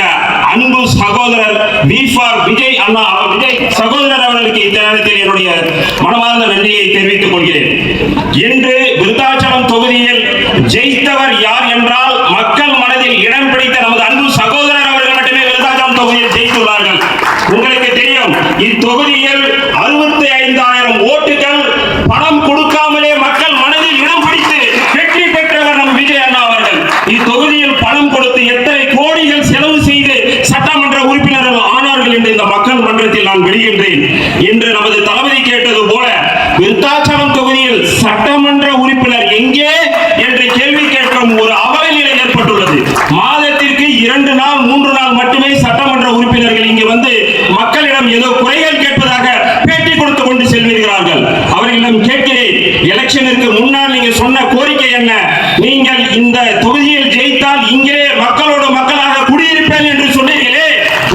அன்பு சகோதரர் வி ஃபார் விஜய் அண்ணா, விஜய் சகோதரர் அவர்களுக்கு இந்த நேரத்தில் என்னுடைய மனமார்ந்த நன்றியை தெரிவித்துக் கொள்கிறேன். இன்று விருத்தாச்சலம் தொகுதியில் ஜெயித்தவர் யார் என்றால் மக்கள் மனதில் இடம் பிடித்த நமது அன்பு சகோதரர் அவர்கள் மட்டுமே விருத்தாச்சலம் தொகுதியில் ஜெயித்துள்ளார்கள். உங்களுக்கு தெரியும், இத்தொகுதியில் 65,000 ஓட்டுகள் பணம் கொடுக்காமலே மக்கள் மனதில் இடம் பிடித்து வெற்றி பெற்றவர் நம் விஜய் அண்ணா அவர்கள். இத்தொகுதியில் பணம் கொடுத்து எத்தனை கோடிகள் செலவு செய்து சட்டமன்ற உறுப்பினர்கள் ஆனார்கள் என்று இந்த மக்கள் மன்றத்தில் நான் வெளியின்றேன். இன்று நமது தளபதி கேட்டது போல விருத்தாச்சலம் தொகுதியில் சட்டமன்ற உறுப்பினர் எங்கே என்ற கேள்வி கேட்கும் ஒரு அவல நிலை ஏற்பட்டுள்ளது. மாதத்திற்கு 2 நாள் 3 நாள் மட்டுமே சட்டமன்ற உறுப்பினர்கள் இங்கு வந்து மக்களிடம் ஏதோ குறைகள் கேட்பதாக பேட்டி கொடுத்து கொண்டு செல்வீர்கள். அவர்களிடம் கேட்கிறேன், எலெக்ஷனுக்கு முன்னால் நீங்க சொன்ன கோரிக்கை என்ன? நீங்கள் இந்த தொகுதியில் ஜெயித்தால் இங்கே மக்களோடு மக்களாக குடியிருப்பேன் என்று சொன்னீர்களே,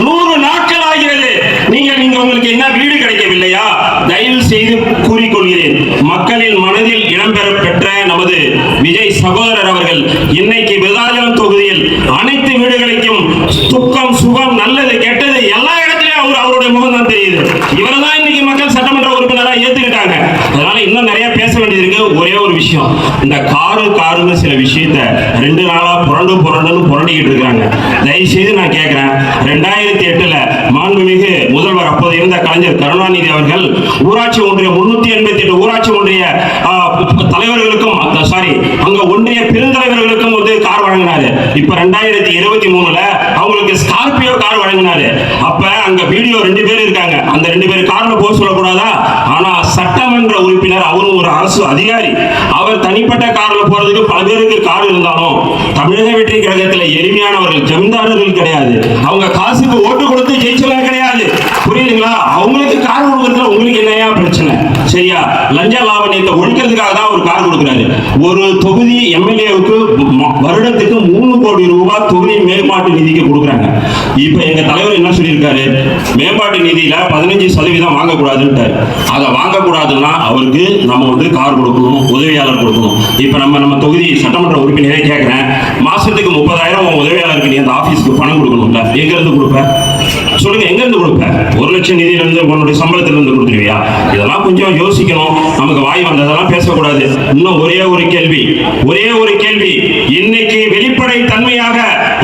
100 நாட்கள் ஆகிறது. நீங்கள் இங்க உங்களுக்கு என்ன வீடு கிடைக்கவில்லையா? தயவு செய்து கூறிக்கொள்கிறேன், மக்களின் மனதில் இடம்பெற பெற்ற நமது விஜய் சகோதரர் அவர்கள் இன்னைக்கு விருதாச்சலம் தொகுதியில் அனைத்து வீடுகளுக்கும் துக்கம் சுகம் நல்லது கெட்டது எல்லா இடத்திலும் அவருடைய முகம் தான் தெரியுது. இவர்தான் இன்னைக்கு மக்கள் சட்டமன்ற உறுப்பினராக ஏத்துக்கிட்டாங்க. அதனால இன்னும் நிறைய பேச வேண்டியது இருக்கு. ஒரே ஒரு விஷயம், இந்த காருன்னு சில விஷயத்த 2 நாளா புரண்டிக்கிட்டு இருக்காங்க. தயவு செய்து நான் கேட்கிறேன், 2008 மாண்புமிகு முதல்வர் அப்போது இருந்த கலைஞர் கருணாநிதி அவர்கள் ஊராட்சி ஒன்றிய 388 ஊராட்சி ஒன்றிய தலைவர்களுக்கும் அங்க ஒன்றிய பெருந்தலைவர்களுக்கும் வந்து கார் வழங்கினாரு. இப்ப 2023 அவங்களுக்கு ஸ்கார்பியோ கார் வழங்கினாரு. அப்ப அங்க வீடியோ 2 பேர் இருக்காங்க. அந்த 2 பேர் கார்ல போக சொல்லக்கூடாதா? ஆனா சட்டமன்ற உறுப்பினர் அவரும் ஒரு அரசு அதிகாரி. அவர் தனிப்பட்ட கார்ல போறதுக்கு பல பேருக்கு கார் இருந்தாலும் தமிழக வெற்றி கழகத்துல எளிமையானவர்கள் ஜமீன்தாரர்கள் கிடையாது. அவங்க காசுக்கு ஓட்டு கொடுத்து ஜெயிச்சவங்க கிடையாது. புரியுதுங்களா? அவங்களுக்கு கார் கொடுக்கறதுல உங்களுக்கு என்னையா பிரச்சனை? சரியா? லஞ்ச லாவணியத்தை ஒழிக்கிறதுக்காக தான் ஒரு கார் கொடுக்குறாரு. ஒரு தொகுதி எம்எல்ஏவுக்கு வருடத்துக்கு 3 கோடி ரூபாய் தொகுதி மேம்பாட்டு நிதிக்கு கொடுக்குறாங்க. இப்ப எங்க தலைவர் என்ன சொல்லியிருக்காரு? சொல்லியிருக்காரு, மேம்பாட்டு நிதியில 15% வாங்கக்கூடாதுன்ட்டார். அதை வாங்கக்கூடாதுன்னா அவருக்கு நம்ம வந்து கார் கொடுக்கணும், உதவியாளர் கொடுக்கணும். இப்ப நம்ம தொகுதி சட்டமன்ற உறுப்பினரே கேட்கிறேன், மாசத்துக்கு 30,000 உதவியாளருக்கு நீ அந்த ஆபீஸ்க்கு பணம் கொடுக்கணும்ல, எங்க இருந்து கொடுப்ப சொல்லுங்க? எங்க இருந்து கொடுப்ப? 1 லட்சம் நிதியில இருந்து உன்னுடைய சம்பளத்துல இருந்து கொடுத்துருவியா? இதெல்லாம் கொஞ்சம் யோசிக்கணும். நமக்கு வாய் வந்ததெல்லாம் பேசக்கூடாது. இன்னும் ஒரே ஒரு கேள்வி, இன்னைக்கு வெளிப்படை தன்மையாக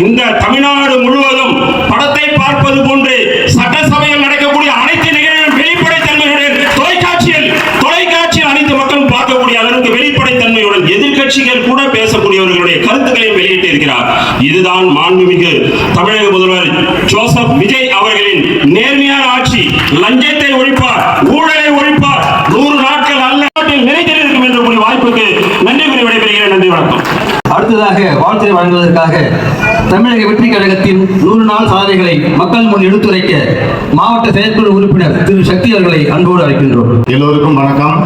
இந்த தமிழ்நாடு முழுவதும் படத்தை பார்ப்பது போன்று சட்டசபையில் நடக்கக்கூடிய அனைத்து நிகழ்வுகளும் வெளிப்படை தன்மையுடன் தொலைக்காட்சியில் அனைத்து மக்களும் பார்க்கக்கூடிய அளவுக்கு வெளிப்படை தன்மையுடன் எதிர்க்கட்சிகள் கூட பேசக்கூடியவர்களுடைய கருத்துக்களையும் வெளியிட்டு இருக்கிறார். இதுதான் மாண்புமிகு தமிழக முதல்வர் ஜோசப் விஜய் அவர்களின் நேர்மையான ஆட்சி. லஞ்சத்தை ஒழிப்பார், ஊழலை ஒழிப்பார், 100 நாட்கள் அல்ல நினைத்திருக்கும் என்ற ஒரு வாய்ப்புக்கு நன்றி கூறி விடைபெறுகிறேன். நன்றி, வணக்கம். அடுத்ததாக வாழ்த்துரை வழங்குவதற்காக தமிழக வெற்றி கழகத்தின் 100 நாள் சாதனைகளை மக்கள் முன் எடுத்துரைக்க மாவட்ட செயற்குழு உறுப்பினர் திரு சக்தி அவர்களை அன்போடு அழைக்கின்றோம். எல்லோருக்கும் வணக்கம்.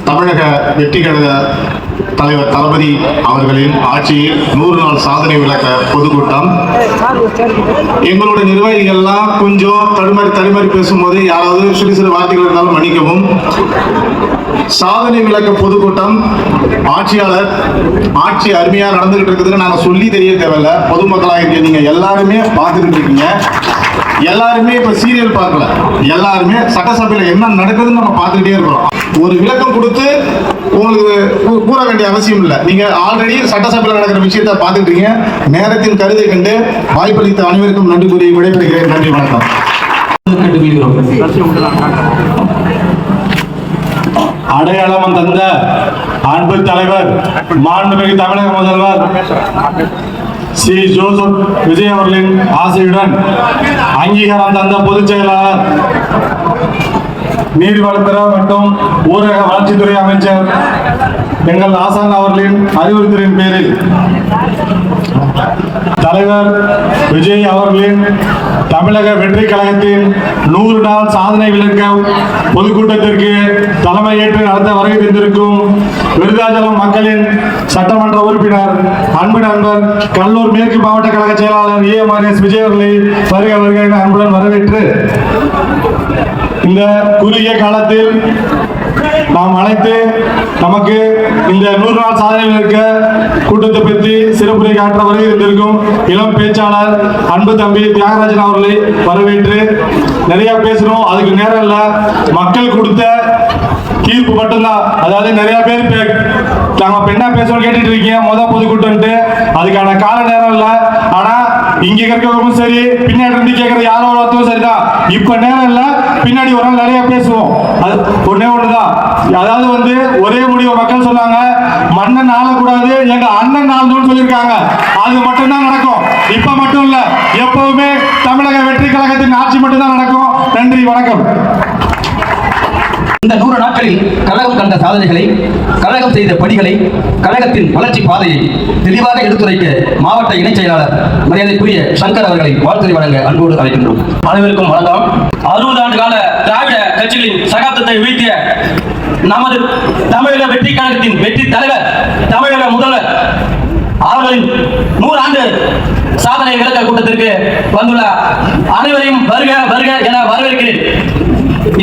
தமிழக வெற்றி கழக தலைவர் தளபதி அவர்களின் ஆட்சியில் 100 நாள் சாதனை விளக்க பொதுக்கூட்டம். எங்களுடைய நிர்வாகிகள்லாம் கொஞ்சம் தடுமாறி பேசும்போது யாராவது சிறு வார்த்தைகள் இருந்தாலும் மன்னிக்கவும். சாதனை விளக்க பொதுக்கூட்டம் ஆட்சியாளர் ஆட்சி அருமையாக நடந்துகிட்டு இருக்குதுன்னு நாங்கள் சொல்லி தெரிய தேவையில்ல. பொதுமக்களாக இருக்க நீங்க எல்லாருமே பார்த்துக்கிட்டு இருக்கீங்க. எல்லாருமே இப்ப சீரியல் பார்க்கல, எல்லாருமே சட்டசபையில் என்ன நடக்குதுன்னு நம்ம பார்த்துக்கிட்டே இருக்கிறோம். ஒரு விளக்கம் கொடுத்து உங்களுக்கு கூற வேண்டிய அவசியம் இல்லை. நீங்க ஆல்ரெடி சட்டசபையில் நடக்கிற விஷயத்தை பார்த்துட்டு இருக்கீங்க. நேரத்தின் கருதை கண்டு வாய்ப்பளித்த அனைவருக்கும் நன்றி கூறி விடைபெறுகிறேன். நன்றி, வணக்கம். அடையாளம் தந்த அன்பு தலைவர் மாண்புமிகு தமிழக முதல்வர் ஸ்ரீ ஜோசப் விஜய் அவர்களின் ஆசையுடன் அங்கீகாரம் தந்த பொதுச் செயலாளர் நீர்வளத்துறை மற்றும் ஊரக வளர்ச்சித்துறை அமைச்சர் எங்கள் ஆசான் அவர்களின் அறிவுறுத்தலின் பேரில் தலைவர் விஜய் அவர்களின் தமிழக வெற்றி கழகத்தின் 100 நாள் சாதனை விளக்க பொதுக்கூட்டத்திற்கு தலைமையேற்று நடத்த வருகை தந்திருக்கும் விருதாச்சலம் மக்களின் சட்டமன்ற உறுப்பினர் அன்பு நண்பர் கடலூர் மேற்கு மாவட்ட கழக செயலாளர் EMRS விஜய் அவர்களை வருக என அன்புடன் வரவேற்று இந்த குறுகிய காலத்தில் நாம் அழைத்து நமக்கு இந்த 100 நாள் சாதனை விளக்க கூட்டத்தை பற்றி சிறப்புரை காட்ட வருகை இருந்திருக்கும் இளம் பேச்சாளர் அன்பு தம்பி தியாகராஜன் அவர்களை வரவேற்று நிறைய பேசணும். அதுக்கு நேரம் இல்லை, மக்கள் கொடுத்த தீர்ப்பு மட்டும்தான். அதாவது நிறைய பேர் நாம பெண்ணா பேசணும் கேட்டுட்டு இருக்கீங்க முதல் பொதுக்கூட்டம்ட்டு, அதுக்கான கால நேரம் இல்லை. ஆனா இங்க இருக்கிறவங்களும் சரி, பின்னாடி இருந்து கேட்கறது யாரோ ஒருத்தரும் சரிதான். இப்ப நேரம் இல்லை, பின்னாடி ஒரு நாள் நிறைய பேசுவோம். அது ஒண்ணுதான். அதாவது ஒரே முடிவு மக்கள் சொன்னாங்க, மன்னன் ஆளக்கூடாது, எங்க அண்ணன் ஆளணும்னு சொல்லியிருக்காங்க. அது மட்டும்தான் நடக்கும். இப்ப மட்டும் இல்ல, எப்பவுமே தமிழக வெற்றி கழகத்தின் ஆட்சி மட்டும்தான் நடக்கும். நன்றி, வணக்கம். இந்த 100 நாட்களில் கழகம் கண்ட சாதனைகளை, கழகம் செய்த பணிகளை, கழகத்தின் வளர்ச்சி பாதையை தெளிவாக எடுத்துரைக்க மாவட்ட இணைச் செயலாளர் மரியாதைக்குரிய சங்கர் அவர்களை வாழ்த்துரை வழங்க அன்போடு அழைக்கின்றோம். அனைவருக்கும் வணக்கம். 60 ஆண்டு கால திராவிட கட்சிகளின் சகாப்தத்தை வீழ்த்திய நமது தமிழக வெற்றி கழகத்தின் வெற்றி தலைவர் தமிழக முதல்வர் அவர்களின் 100 ஆண்டு சாதனை விளக்க கூட்டத்திற்கு வந்துள்ள அனைவரையும் வருக வருக என வரவேற்கிறேன்.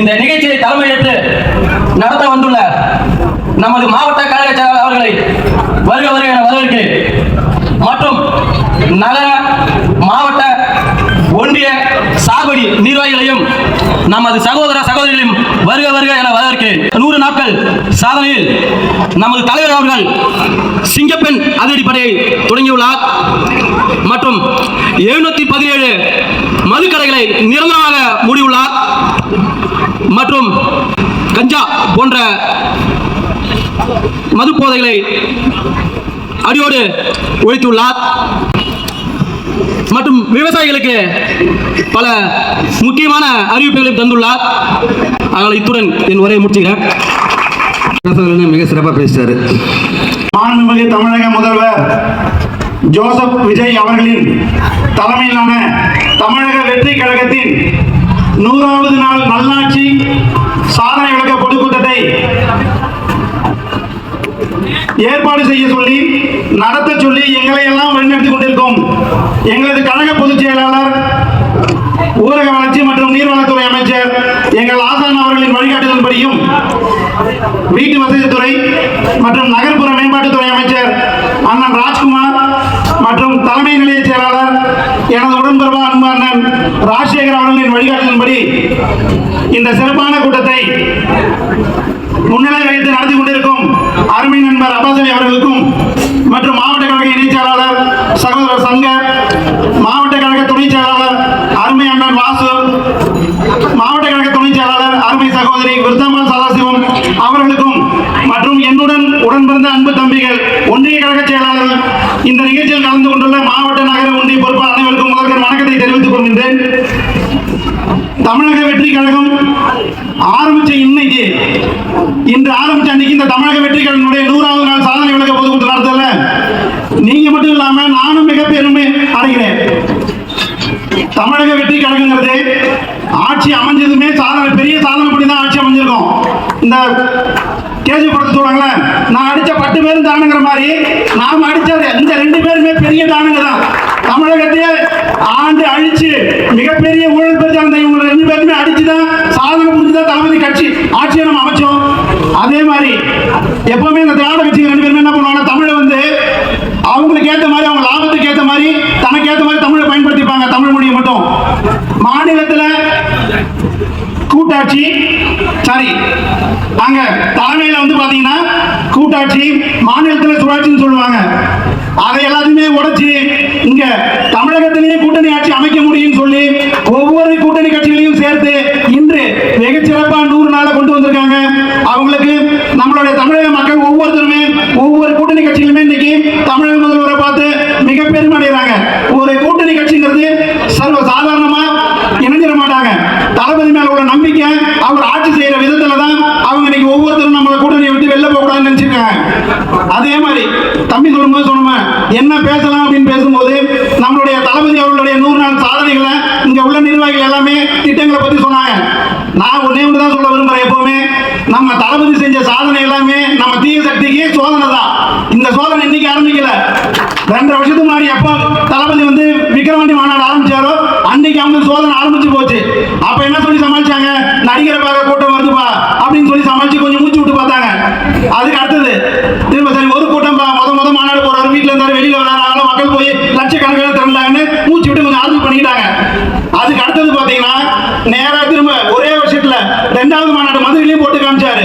இந்த நிகழ்ச்சியை தலைமையேற்று நடத்த வந்துள்ள நமது மாவட்ட கழக செயலாளர் அவர்களை வருக வருக என வரவேற்கிறேன். மற்றும் நகர மாவட்ட ஒன்றிய சாகுபடி நிர்வாகிகளையும் நமது சகோதர சகோதரிகளையும் வருக வருக என வரவேற்கிறேன். 100 நாட்கள் சாதனையில் நமது தலைவர் அவர்கள் சிங்கப்பெண் அதிரடிப்படையை தொடங்கியுள்ளார். மற்றும் 717 மதுக்கடைகளை நிரந்தரமாக மூடியுள்ளார். மற்றும் கஞ்சா போன்ற மது போதைகளை அடியோடு ஒழித்துள்ளார். மற்றும் விவசாயிகளுக்கு பல முக்கியமான அறிவிப்புகளை தந்துள்ளார். அதனால் இத்துடன் என் உரையை முடிச்சுக்கிறேன். மிக சிறப்பாக பேசுறாரு. மாண்புமிகு தமிழக முதல்வர் ஜோசப் விஜய் அவர்களின் தலைமையிலான தமிழக வெற்றி கழகத்தின் 100வது நாள் நல்லாட்சி சாதனை விளக்க பொதுக்கூட்டத்தை ஏற்பாடு செய்ய சொல்லி நடத்த சொல்லி எங்களை எல்லாம் வழிநடத்திக் கொண்டிருக்கும் எங்களது கழக பொதுச் செயலாளர் ஊரக வளர்ச்சி மற்றும் நீர்வளத்துறை அமைச்சர் எங்கள் ஆசான் அவர்களின் வழிகாட்டுதல்படியும் வீட்டு வசதித்துறை மற்றும் நகர்ப்புற மேம்பாட்டுத்துறை அமைச்சர் அண்ணன் ராஜ்குமார் மற்றும் தலைமை நிலைய செயலாளர் எனது உடன்பிறவா அன்பு அண்ணன் ராஜசேகர் அவர்களின் வழிகாட்டுதலின்படி இந்த சிறப்பான கூட்டத்தை முன்னிலை வைத்து நடத்தி கொண்டிருக்கும் அருமை நண்பர் அப்பாசலி அவர்களுக்கும் மற்றும் மாவட்ட கழக இணைச் செயலாளர் சகோதரர் சங்கர், மாவட்ட கழக துணை செயலாளர் அருமை அண்ணன் வாசு, மாவட்ட கழக துணை செயலாளர் அருமை சகோதரி விருத்தாம்பாள் சதாசிவம் அவர்களுக்கும் மற்றும் என்னுடன் உடன்பிறந்த அன்பு தம்பிகள் ஒன்றிய கழக செயலாளர்கள் இந்த நிகழ்ச்சியில் கலந்து கொண்டுள்ள மாவட்ட நகர ஒன்றிய பொறுப்பாளர் அனைவருக்கும் முதல்வர் வணக்கத்தை தெரிவித்துக் கொள்கின்றேன். தமிழக வெற்றி கழகம் ஆரம்பிச்ச இன்னைக்கு இன்று ஆரம்பிச்ச அன்னைக்கு இந்த தமிழக வெற்றி கழகத்தினுடைய 100வது நாள் சாதனை விளக்க பொதுக்கூட்டம் நடத்தல நீங்க மட்டும் இல்லாம நானும் மிக பெருமை அடைகிறேன். தமிழக வெற்றி கழகங்கிறது ஆட்சி அமைஞ்சதுமே சாதனை, பெரிய சாதனை பண்ணி தான் ஆட்சி அமைஞ்சிருக்கும். இந்த கேஜி படத்தை சொல்றாங்களே, நான் அடிச்ச 10 பேரும் தானுங்கிற மாதிரி நாம அடிச்சது இந்த 2 பேருமே பெரிய தானுங்க தான். தமிழகத்தையே ஆண்டு அழிச்சு மிகப்பெரிய ஊழல் பெற்ற அந்த இவங்க 2 பேருமே அடிச்சுதான் சாதனை புரிஞ்சுதான் தளபதி கட்சி ஆட்சியை நம்ம அமைச்சோம். அதே மாதிரி எப்பவுமே இந்த திராவிட கட்சிகள் 2 பேருமே என்ன பண்ணுவாங்க, தமிழை வந்து அவங்களுக்கு ஏற்ற மாதிரி, அவங்க லாபத்துக்கு ஏற்ற மாதிரி, தனக்கு ஏற்ற மாதிரி தமிழை பயன்படுத்திப்பாங்க. தமிழ் மொழியை மட்டும் மாநிலத்தில் கூட்டாட்சி, சரி அங்க தலைமையில வந்து பாத்தீங்கன்னா கூட்டாட்சி, மாநிலத்தில் சுழற்சின்னு சொல்லுவாங்க. அதை எல்லாத்தையுமே உடைச்சு இங்க தமிழகத்திலேயே கூட்டணி ஆட்சி அமைக்க முடியும்னு சொல்லி ஒவ்வொரு கூட்டணி கட்சிகளையும் சேர்த்து இன்று மிக சிறப்பா 100 நாளை கொண்டு வந்திருக்காங்க. அவங்களுக்கு நம்மளுடைய தமிழக மக்கள் ஒவ்வொருத்தருமே ஒவ்வொரு கூட்டணி கட்சிகளுமே இன்னைக்கு தமிழக முதல்வரை பார்த்து மிக பெருமை அடைகிறாங்க. ஒரு கூட்டணி கட்சிங்கிறது சர்வ சாதாரணமா இணைஞ்சிட மாட்டாங்க. தளபதி மேல உள்ள நம்பிக்கை, அவர் ஆட்சி செய்யற விதத்துல தான் அவங்க இன்னைக்கு ஒவ்வொருத்தரும் நம்மளை கூட்டணியை விட்டு வெளில போக கூடாதுன்னு நினைச்சிருக்காங்க. அதே மாதிரி தம்பி சொல்லும்போது சொன்ன என்ன பேசலாம் அப்படின்னு பேசும்போது நம்மளுடைய தளபதி அவர்களுடைய 100 நாள் சாதனைகளை இங்க உள்ள நிர்வாகிகள் எல்லாமே திட்டங்களை பத்தி சொன்னாங்க. நான் ஒன்னே ஒன்று தான் சொல்ல விரும்புறேன். எப்பவுமே நம்ம தளபதி செஞ்ச சாதனை எல்லாமே நம்ம தீய சக்திக்கு சோதனை தான். இந்த சோதனை இன்னைக்கு ஆரம்பிக்கல. 2.5 வருஷத்துக்கு முன்னாடி எப்போ தளபதி வந்து விக்கிரவாண்டி மாநாடு ஆரம்பிச்சாரோ அன்னைக்கு அவங்க சோதனை ஆரம்பிச்சு போச்சு. அப்ப என்ன சொல்லி சமாளிச்சாங்க, நடிகரை பார்க்க கூட்டம் வருதுப்பா அப்படின்னு சொல்லி சமாளிச்சு கொஞ்சம் மூச்சு விட்டு பார்த்தாங்க. அதுக்கு அடுத்தது திரும்ப சரி ஒரு கூட்டம் முத மாநாடு போறாரு, வீட்டுல இருந்தாரு, வெளியில வராங்க, மக்கள் போய் லட்சக்கணக்கில் திறந்தாங்கன்னு மூச்சு விட்டு கொஞ்சம் ஆறுதல் பண்ணிட்டாங்க. அதுக்கு அடுத்தது பாத்தீங்கன்னா நேரா திரும்ப ஒரே வருஷத்துல 2வது மாநாடு மதுரையிலையும் போட்டு காமிச்சாரு.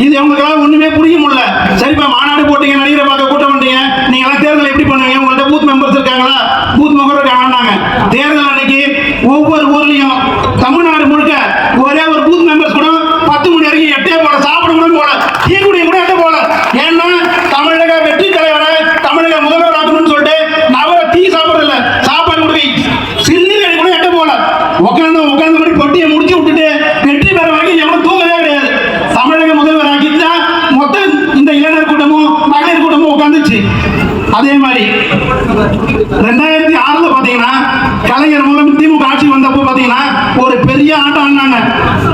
இது அவங்களுக்காக ஒண்ணுமே புரிய முடியல. சரிப்பா மாநாடு போட்டீங்க, நடிகரை பார்க்க கூட்டம் வந்தீங்க, நீங்க எல்லாம் தேர்தல் எப்படி பண்ணுவீங்க, உங்கள்ட்ட பூத் மெம்பர்ஸ் இருக்காங்களா, பூத் மெம்பர் இருக்காங்க. தேர்தல் அன்னைக்கு ஒவ்வொரு ஊர்லயும் தமிழ்நாடு முழுக்க ஒரே ஒரு பூத் மெம்பர்ஸ் கூட 10 மணி வரைக்கும் எட்டே போல, சாப்பிட கூட போல, டீ குடிய கூட எட்ட போல. ஏன்னா தமிழக வெற்றி தலைவரை தமிழக முதல்வர் ஆகணும்னு சொல்லிட்டு நவர டீ சாப்பிடறதில்ல, சாப்பாடு கொடுக்க சிறுநீர் கூட எட்ட போல. உட்கார்ந்து மாதிரி பொட்டியை முடிச்சு விட்டுட்டு வெற்றி பெற வரைக்கும் எவனும் தூங்கவே கிடையாது. தமிழக முதல்வர் ஆகிதான் மொத்தம் இந்த இளைஞர் கூட்டமும் மகளிர் கூட்டமும் உட்காந்துச்சு. அதே மாதிரி 2006 பாத்தீங்கன்னா கலைஞர் மூலம் திமுக ஆட்சி வந்தப்போ பாத்தீங்கன்னா ஒரு பெரிய ஆட்டம் ஆடினாங்க.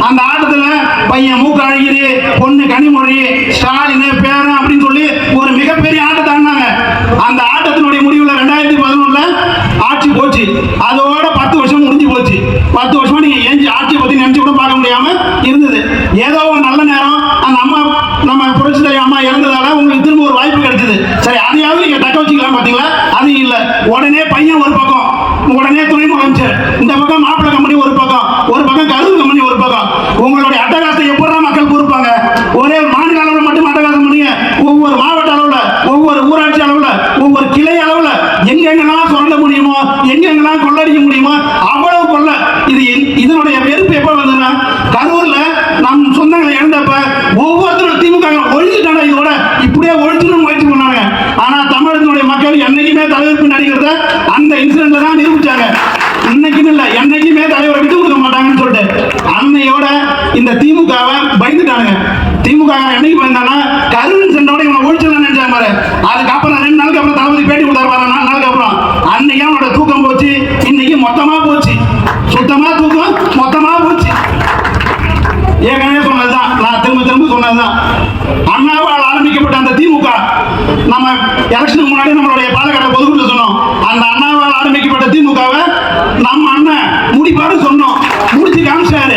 அந்த ஆட்டத்துல பையன் மூக்க அழகிரி, பொண்ணு கனிமொழி, ஸ்டாலின் பேரன் அப்படின்னு சொல்லி ஒரு மிகப்பெரிய ஆட்டத்தை ஆடினாங்க. அந்த ஆட்டத்தினுடைய முடிவுல 2011 ஆட்சி போச்சு. அதோட 10 வருஷம் முடிஞ்சு போச்சு. 10 வருஷமா நீங்க ஏஞ்சி ஆட்சி பத்தி நினைச்சு கூட பார்க்க முடியாம இருந்தது. ஏதோ ஒரு நல்ல நேரம் அந்த அம்மா, நம்ம புரட்சி தலைவர் அம்மா இறந்ததால உங்களுக்கு திரும்ப ஒரு வாய்ப்பு கிடைச்சது. சரி அதையாவது நீங்க தக்க வச்சுக்கலாம் பாத்தீங்களா, அது இல்ல. உடனே பையன் ஒரு பக்கம், உடனே துணை முதலமைச்சர், இந்த பக்கம் மாப்பிள்ளை கம்பெனி ஒரு பக்கம் கருது கம்பெனி ஒரு பக்கம். உங்களுடைய அட்டகாசத்தை எப்படிதான் மக்கள் பொறுப்பாங்க? ஒரே மாநில அளவில் மட்டும் அட்டகாசம் பண்ணீங்க, ஒவ்வொரு மாவட்ட அளவுல, ஒவ்வொரு ஊராட்சி அளவுல, ஒவ்வொரு கிளை அளவுல எங்கெங்கெல்லாம் சொல்ல முடியுமோ, எங்கெங்கெல்லாம் கொள்ளடிக்க முடியுமோ அவ்வளவு கொள்ள. இதனுடைய வெறுப்பு எப்ப வந்ததுன்னா, கரூர்ல நம் சொந்தங்களை இழந்தப்ப ஒவ்வொருத்தரும் திமுக ஒழிச்சுட்டாங்க, இதோட இப்படியே ஒழிச்சுன்னு முயற்சி பண்ணாங்க. ஆனா தமிழகத்தினுடைய மக்கள் என்னைக்குமே தலைவருக்கு நடிக்கிறத அந்த இன்சிடென்ட்ல தான் நிரூபிச்சாங்க. இன்னைக்குன்னு இல்ல, என்னைக்குமே தலைவரை விட்டு கொடுக்க மாட்டாங்கன்னு சொல்லிட்டு அன்னையோட இந்த திமுகவை பயந்துட்டாங்க. திமுக என்னைக்கு பயந்தானா, கருவின் சென்றோட இவனை ஒழிச்சலாம் நினைச்சாங்க பாரு. அதுக்கப்புறம் 2 நாளுக்கு அப்புறம் தளபதி பேட்டி கொடுத்தாரு பாரு, 4 நாளுக்கு அப்புறம் அன்னைக்கு அவனோட தூக்கம் போச்சு. இன்னைக்கு மொத்தமா போச்சு, சுத்தமா தூக்கம் மொத்தமா போச்சு. ஏற்கனவே சொன்னதுதான், நான் திரும்ப சொன்னதுதான். அண்ணாவால் ஆரம்பிக்கப்பட்ட அந்த திமுக, நம்ம எலெக்ஷனுக்கு முன்னாடி நம்மளுடைய பாலக்காடு பொதுக்குழு சொன்னோம், அந்த அண்ணாவால் ஆரம்பிக்கப்பட்ட திமுகவை நம்ம அண்ணன் முடிப்பா முடிப்பாரு சொன்னோம், முடிச்சு காமிச்சாரு.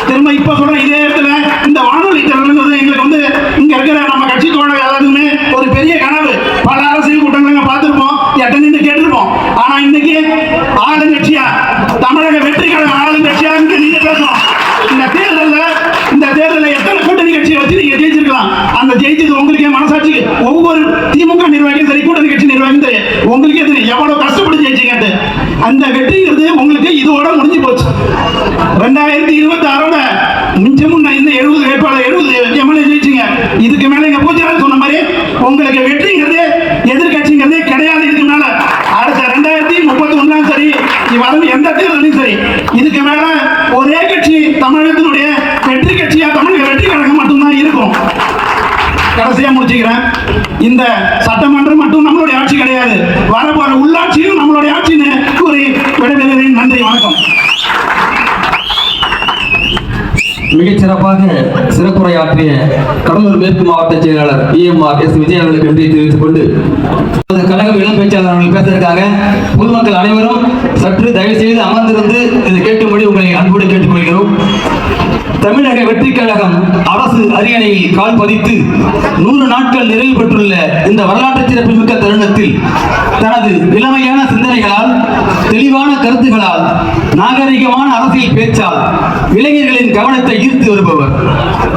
திரும்ப இப்ப சொல்ற இதே இடத்துல இந்த வானொலி திறனுங்கிறது எங்களுக்கு வந்து இங்க இருக்கிற நம்ம கட்சி தோழர்கள் எல்லாத்துக்குமே ஒரு பெரிய கனவு. பல அரசியல் கூட்டங்களை பார்த்திருப்போம், எட்ட நின்று கேட்டிருப்போம். ஆனா இன்னைக்கு ஆளுங்கட்சியா, தமிழக வெற்றி கழகம் ஆளுங்கட்சியா நீங்க பேசணும். இந்த தேர்தலில் எத்தனை கூட்டணி கட்சியை வச்சு நீங்க ஜெயிச்சிருக்கலாம். அந்த ஜெயிச்சது உங்களுக்கே மனசாட்சி, ஒவ்வொரு திமுக நிர்வாகியும் சரி, கூட்டணி கட்சி நிர்வாகியும் சரி, உங்களுக்கே தெரியும் எவ்வளவு கஷ்டப்பட்டு ஜெயிச்சீங்க. அந்த வெற்றிங்கிறது உங்களுக்கு இதோட முடிஞ்சு போச்சு. 2026 மிச்சமும் இந்த 70 வேட்பாளர் 70 எம்எல்ஏ ஜெயிச்சிங்க. இதுக்கு மேல எங்க பூஜாரி சொன்ன மாதிரி உங்களுக்கு வெற்றிங்கிறது எதிர்கட்சிங்கிறதே கிடையாது. இதுக்கு மேல அடுத்த 2031 சரி, வரும் எந்த தேர்தலையும் சரி, இதுக்கு மேல ஒரே கட்சி தமிழகத்தினுடைய வெற்றி கட்சியா தமிழக வெற்றி கழகம் மட்டும்தான் இருக்கும். கடைசியா முடிச்சுக்கிறேன். இந்த சட்டமன்றம் மட்டும் நம்மளுடைய ஆட்சி கிடையாது, வரப்போற உள்ளாட்சியும் நம்மளுடைய ஆட்சின்னு கூறி விடைபெறுகிறேன். நன்றி, வணக்கம். மிகச் சிறப்பாக சிறப்புரையாற்றிய கடலூர் மேற்கு மாவட்ட செயலாளர் EMR S. விஜய் அவர்களுக்கு நன்றி தெரிவித்துக் கொண்டு கழக இளம் பேச்சாளர் அவர்கள் பேசுவதற்காக பொதுமக்கள் அனைவரும் சற்று தயவு செய்து அமர்ந்திருந்து இதை கேட்கும்படி உங்களை அன்போடு கேட்டுக்கொள்கிறோம். தமிழக வெற்றி கழகம் அரசு அரியணையில் கால் பதித்து 100 நாட்கள் நிறைவு பெற்றுள்ள இந்த வரலாற்று சிறப்புமிக்க தருணத்தில் தனது இளமையான சிந்தனைகளால், தெளிவான கருத்துகளால், நாகரிகமான அரசியல் பேச்சால் இளைஞர்களின் கவனத்தை ஈர்த்து வருபவர்,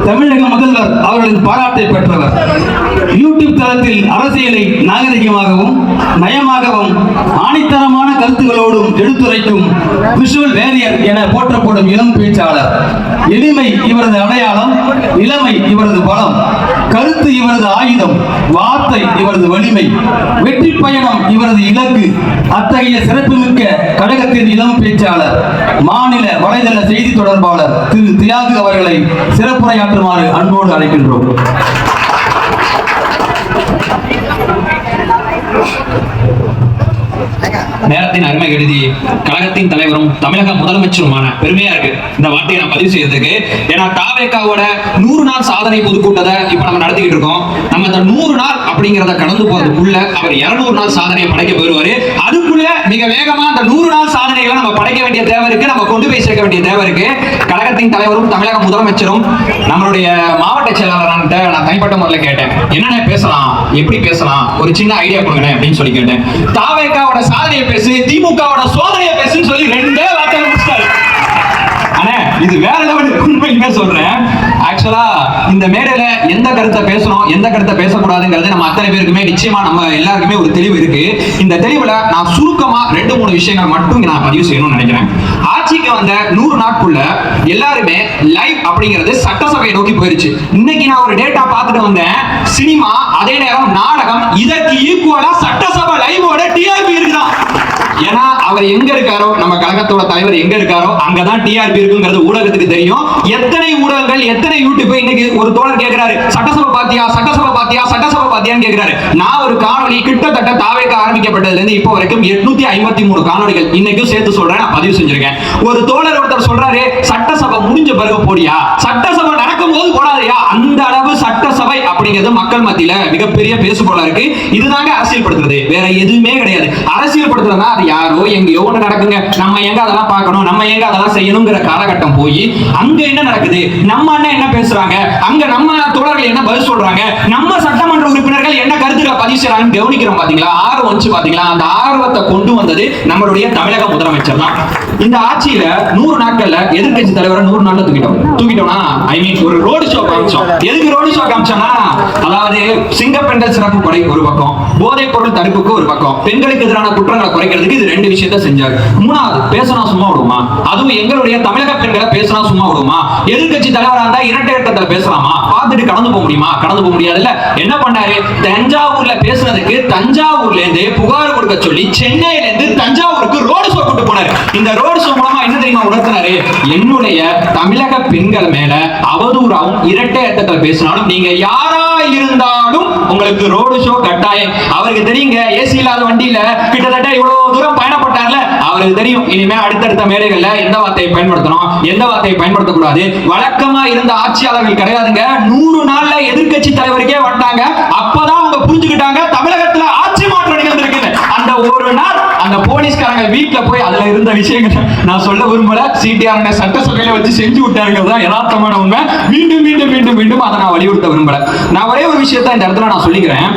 தமிழக முதல்வர் அவர்களின் பாராட்டை பெற்றவர். யூடியூப் தளத்தில் அரசியலை நாகரிகமாகவும் நயமாகவும் ஆணித்தரமான கருத்துகளோடும் எடுத்துரைக்கும் விஷுவல் வேரியர் என போற்றப்படும் இளம் பேச்சாளர். எளிமை இவரது அடையாளம், இளமை இவரது பலம், கருத்து இவரது ஆயுதம், வார்த்தை இவரது வலிமை, வெற்றி பயணம் இவரது இலக்கு. அத்தகைய சிறப்புமிக்க கழகத்தின் இளம் பேச்சாளர், மாநில வலைதள செய்தி தொடர்பாளர் திரு தியாகு அவர்களை சிறப்புரையாற்றுமாறு அன்போடு அழைக்கின்றோம். நேரத்தின் அருமை கருதி கழகத்தின் தலைவரும் தமிழக முதலமைச்சருமான பெருமையா இருக்கு இந்த வார்த்தையை நான் பதிவு செய்யறதுக்கு. ஏன்னா தாவேக்காவோட 100 நாள் சாதனை பொதுக்கூட்டத்தை இப்ப நம்ம நடத்திக்கிட்டு இருக்கோம். நம்ம இந்த 100 நாள் அப்படிங்கிறத கடந்து போறதுக்குள்ள அவர் 200 நாள் சாதனையை படைக்க போயிருவாரு. அதுக்குள்ள மிக வேகமா அந்த 100 நாள் சாதனைகளை நம்ம படைக்க வேண்டிய தேவை இருக்கு, நம்ம கொண்டு போய் சேர்க்க வேண்டிய தேவை இருக்கு. கழகத்தின் தலைவரும் தமிழக முதலமைச்சரும் நம்மளுடைய மாவட்ட செயலாளர்கிட்ட நான் தனிப்பட்ட முறையில் கேட்டேன், என்னென்ன பேசலாம், எப்படி பேசலாம், ஒரு சின்ன ஐடியா கொடுங்க அப்படின்னு சொல்லி கேட்டேன். தாவேக்காவோட சாதனையை பேசு, திமுகவோட சோதனையை பேசுன்னு சொல்லி 2 வார்த்தைகள் முடிச்சிட்டாரு. ஆனா இது வேற லெவலுக்கு உண்மையுமே சொல்றேன். ஆக்சுவலா இந்த மேடையில எந்த கருத்தை பேசணும், எந்த கருத்தை பேசக்கூடாதுங்கிறது நம்ம அத்தனை பேருக்குமே நிச்சயமா நம்ம எல்லாருக்குமே ஒரு தெளிவு இருக்கு. இந்த தெளிவுல நான் சுருக்கமா 2-3 விஷயங்கள் மட்டும் நான் பதிவு செய்யணும்னு நினைக்கிறேன். ஆட்சிக்கு வந்த 100 நாட்குள்ள எல்லாருமே லைவ் அப்படிங்கிறது சட்டசபையை நோக்கி போயிருச்சு. இன்னைக்கு நான் ஒரு டேட்டா பார்த்துட்டு வந்தேன், சினிமா அதே நேரம் நாடகம் இதற்கு ஈக்குவலா சட்டசபை லைவோட டிஆர்பி இருக்குதான். ஏன்னா அவர் எங்க இருக்காரோ, நம்ம கழகத்தோட தலைவர் எங்க இருக்காரோ அங்கதான் டிஆர்பி இருக்குங்கிறது ஊடகத்துக்கு தெரியும். எத்தனை ஊடகங்கள், எத்தனை யூடியூப் இன்னைக்கு ஒரு தோழர் கேட்கிறாரு, சட்டசபை பாத்தியா, சட்டசபை பாத்தியா, சட்டசபை பாத்தியான்னு கேட்கிறாரு. நான் ஒரு காணொலி கிட்டத்தட்ட தாவேக்க ஆரம்பிக்கப்பட்டதுல இருந்து இப்போ வரைக்கும் 853 காணொலிகள் இன்னைக்கும் சேர்த்து சொல்றேன், நான் பதிவு செஞ்சிருக்கேன். ஒரு தோழர் ஒருத்தர் சொல்றாரு, சட்டசபை முடிஞ்ச பிறகு போடியா, சட்டசபை நடக்கும் போது போடாதையா. அந்த அளவு சட்டசபை அப்படிங்கிறது மக்கள் மத்தியில மிகப்பெரிய பேசுபொருளா இருக்கு. இதுதாங்க அரசியல் படுத்துறது, வேற எதுவுமே கிடையாது. அரசியல் படுத்துறதுனா அது யாரோ எங்கேயோ ஒண்ணு நடக்குங்க, நம்ம எங்க அதெல்லாம் பார்க்கணும், நம்ம எங்க அதெல்லாம் செய்யணுங்கிற காலகட்டம் போய் அங்க என்ன நடக்குது, நம்ம அண்ணன் என்ன பேசுறாங்க, அங்க நம்ம தோழர்கள் என்ன பதில் சொல்றாங்க, நம்ம சட்டமன்ற உறுப்பினர்கள் என்ன கருத்துக்களை பதிவு செய்யறாங்கன்னு கவனிக்கிறோம். பாத்தீங்களா, ஆர்வம் வந்துச்சு பாத்தீங்களா. அந்த ஆர்வத்தை கொண்டு வந்தது நம்மளுடைய தமிழக முதலமைச்சர் தான். இந்த ஆட்சியில 100 நாட்கள்ல எதிர்கட்சி தலைவரை 100 நாள்ல தூக்கிட்டோம்னா ஐ மீன் ஒரு ரோடு ஷோ காமிச்சோம். எதுக்கு ரோடு ஷோ காமிச்சோம்னா, அதாவது சிங்கப்பெண்கள் சிறப்பு படை ஒரு பக்கம், போதைப் பொருள் தடுப்புக்கு ஒரு பக்கம், பெண்களுக்கு எதிரான குற்றங்களை குறைக்கிறதுக்கு இது 2 விஷயத்தை செஞ்சாரு. 3வது, பேசினா சும்மா விடுமா, அதுவும் எங்களுடைய தமிழக பெண்களை பேசினா சும்மா விடுமா. எதிர்கட்சி தலைவரா இருந்தா இரட்டை இடத்துல பேசலாமா, பார்த்துட்டு கடந்து போக முடியுமா, கடந்து போக முடியாதுல்ல. என்ன பண்ணாரு, தஞ்சாவூர்ல பேசுனதுக்கு தஞ்சாவூர்ல இருந்து புகார் கொடுக்க சொல்லி சென்னையில இருந்து தஞ்சாவூருக்கு ரோடு ஷோ கூட்டு போனாரு. இந்த ரோடு ஷோ மூலமா என்ன தெரியுமா உணர்த்தினாரு, என்னுடைய தமிழக பெண்கள் மேல அவதூறாவும் இரட்டை இடத்துல பேசினாலும் நீங்க யாரா இருந்தாலும் உங்களுக்கு ரோடு ஷோ கட்டாயம். அவருக்கு தெரியுங்க, ஏசி இல்லாத வண்டியில கிட்டத்தட்ட இவ்வளவு தூரம் பயணப்பட்டார்ல, அவருக்கு தெரியும் இனிமே அடுத்தடுத்த மேடைகள்ல எந்த வார்த்தையை பயன்படுத்தணும், எந்த வார்த்தையை பயன்படுத்தக்கூடாது. வழக்கமா இருந்த ஆட்சியாளர்கள் கிடையாதுங்க. 100 நாள்ல எதிர்கட்சி தலைவருக்கே வந்தாங்க. அப்பதான் அவங்க புரிஞ்சுக்கிட்டாங்க தமிழகத்துல ஆட்சி மாற்றம் நிகழ்ந்திருக்கு. அந்த ஒரு நாள் அந்த போலி போலீஸ்காரங்க வீட்டுல போய் அதுல இருந்த விஷயங்களை நான் சொல்ல விரும்பல. சிடிஆர் சட்டசபையில வச்சு செஞ்சு விட்டார்கள் தான் யதார்த்தமான உண்மை. மீண்டும் மீண்டும் மீண்டும் மீண்டும் அதை நான் வலியுறுத்த விரும்பல. நான் ஒரே ஒரு விஷயத்தை இந்த இடத்துல நான் சொல்லிக்கிறேன்.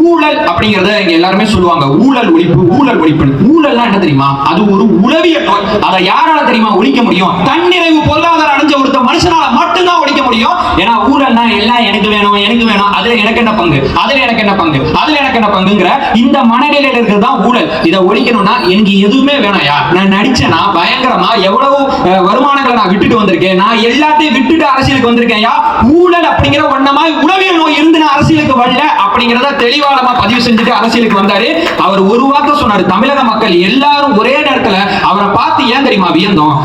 ஊழல் அப்படிங்கறத இங்க எல்லாருமே சொல்லுவாங்க, ஊழல் ஒழிப்பு ஊழல் ஒழிப்பு. ஊழல்னா என்ன தெரியுமா? அது ஒரு உளவியல் நோய். அதை யாரால தெரியுமா ஒழிக்க முடியும்? தன்னிறைவு பொருளாதாரம் அடைஞ்ச ஒருத்த மனுஷனால மட்டும்தான் ஒழிக்க முடியும். ஏன்னா ஊழல்னா எல்லாம் எனக்கு வேணும் எனக்கு வேணும், அதுல எனக்கு என்ன பங்கு, அதுல எனக்கு என்ன பங்கு, அதுல எனக்கு என்ன பங்குங்கிற இந்த மனநிலையில இருக்கிறது தான் ஊழல். இதை ஒழிக்கணும்னா எனக்கு எதுவுமே வேணாயா, நான் நடிச்சேனா பயங்கரமா எவ்வளவு வருமானங்களை நான் விட்டுட்டு வந்திருக்கேன், நான் எல்லாத்தையும் விட்டுட்டு அரசியலுக்கு வந்திருக்கேன். ஊழல் அப்படிங்கிற ஒன்னமாய் உளவியல் நோய் இருந்து நான் அரசியலுக்கு வரல அப்படிங்கறத தெளிவாளமா பதிவு செஞ்சுட்டு அரசியலுக்கு வந்தாரு. அவர் ஒரு வார்த்தை சொன்னாரு, தமிழக மக்கள் எல்லாரும் ஒரே நேரத்துல அவரை பார்த்து ஏன் தெரியுமா வியந்தோம்,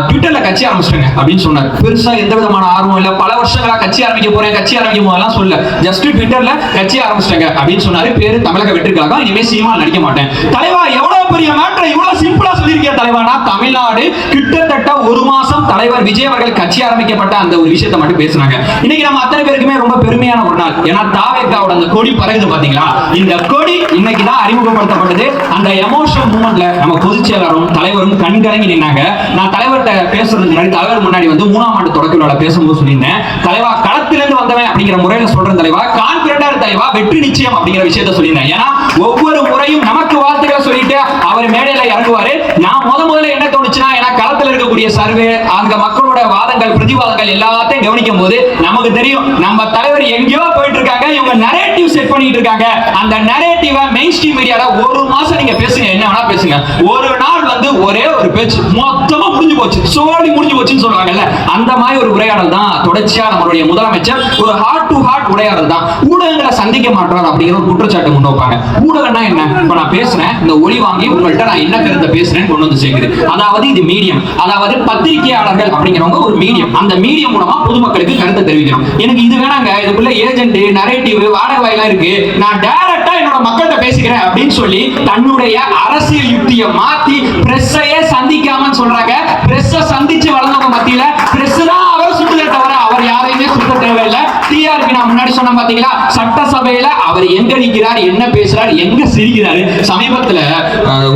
ட்விட்டர்ல கட்சி ஆரம்பிச்சிட்டாங்க அப்படின்னு சொன்னார். பெருசா எந்த விதமான ஆர்வம் இல்ல, பல வருஷங்களா கட்சி ஆரம்பிக்க போறேன் கட்சி ஆரம்பிக்க போதெல்லாம் சொல்ல, ஜஸ்ட் ட்விட்டர்ல கட்சி ஆரம்பிச்சிட்டாங்க அப்படின்னு சொன்னாரு. பேரு தமிழக வெற்றி கழகம், இனிமே சினிமா நடிக்க மாட்டேன். தலைவா எவ்வளவு பெரிய மேட்டர் இவ்வளவு சிம்பிளா சொல்லியிருக்கிய தலைவானா. தமிழ்நாடு கிட்டத்தட்ட ஒரு மாசம் தலைவர் விஜய் அவர்கள் கட்சி ஆரம்பிக்கப்பட்ட அந்த ஒரு விஷயத்தை மட்டும் பேசினாங்க. இன்னைக்கு நம்ம அத்தனை பேருக்குமே ரொம்ப பெருமையான ஒரு நாள். ஏன்னா தாவேக்காவோட அந்த கொடி பறகுது பாத்தீங்களா, இந்த கொடி இன்னைக்கு தான் அறிமுகப்படுத்தப்பட்டது. அந்த எமோஷன் மூமெண்ட்ல நம்ம பொதுச் செயலாளரும் தலைவரும் கண்கலங்கி நின்னாங்க. நான் தலைவர்கிட்ட பேசுறதுக்கு முன்னாடி தலைவர் முன்னாடி வந்து 3ஆம் ஆண்டு தொடக்க விழால பேசும்போது சொல்லியிருந்தேன், தலைவா களத்திலிருந்து வந்தவன் அப்படிங்கிற முறையில சொல்றேன் தலைவா, கான்பிடண்டா தலைவா, வெற்றி நிச்சயம் அப்படிங்கிற விஷயத்த சொல்லியிருந்தேன். ஏன்னா ஒவ்வொரு முறையும் நமக்கு வாழ்த்துக்களை சொல்லிட்டு அவர் மேடையில இறங்குவாரு. நான் முதல்ல என்ன தோணுச்சுன்னா, ஏன்னா களத்தில் இருக்கக்கூடிய சர்வே, அங்க மக்களோட வாதங்கள் பிரதிவாதங்கள் எல்லாத்தையும் கவனிக்கும் போது நமக்கு தெரியும் நம்ம தலைவர் எங்கேயோ போயிட்டு இருக்காங்க, இவங்க நரேட்டிவ் செட் பண்ணிட்டு இருக்காங்க. அந்த நரேட்டிவ மெயின் ஸ்ட்ரீம் மீடியால ஒரு மாசம் நீங்க பேசுங்க, என்ன வேணா பேசுங்க, ஒரு நாள் வந்து ஒரே ஒரு பேச்சு மொத்தமா முடிஞ்சு போச்சு, சோடி முடிஞ்சு போச்சுன்னு சொல்றாங்கல்ல, அந்த மாதிரி ஒரு உரையாடல் தான் தொடர்ச்சியா நம்மளுடைய முதலமைச்சர் ஒரு ஹார்ட் டு ஹார்ட் உரையாடல் தான். ஊடகங்களை சந்திக்க மாட்டார் அப்படிங்கிற ஒரு குற்றச்சாட்டு கொண்டு வைப்பாங்க. ஊடகம்னா என்ன? இப்ப நான் பேசுறேன், இந்த ஒளி வாங்கி உங்கள்கிட்ட நான் என்ன கருத்தை பேசுறேன்னு கொண்டு வந்து சேர்க்குது. அதாவது இது மீடியம், அதாவது பத்திரிகையாளர்கள் அப்படிங்கிறவங்க ஒரு மீடியம். அந்த மீடியம் மூலமா பொதுமக்களுக்கு கருத்தை தெரிவிக்கணும். எனக்கு இது வேணாங்க, இதுக்குள்ள ஏஜென்ட் நரேட்டிவ் வாடகை வாயிலாம் இருக்கு, நான் டைரக்டா என்னோட மக்கள்கிட்ட பேசிக்கிறேன் அப்படின்னு சொல்லி தன்னுடைய அரசியல் யுக்தியை மாத்தி பிரஸ்ஸையே சந்திக்காம சொல்றாங்க. பிரஸ்ஸை சந்திச்சு வளர்ந்தவங்க மத்தியில பிரஸ் தான் அவர் சுட்டுதே தவிர அவர் யாரையுமே சுத்த தேவையில்லை. டிஆர்பி நான் முன்னாடி சொன்ன பாத்தீங்களா, சட்டசபையில அவர் எங்க நிற்கிறார், என்ன பேசுறார், எங்க சிரிக்கிறாரு. சமீபத்துல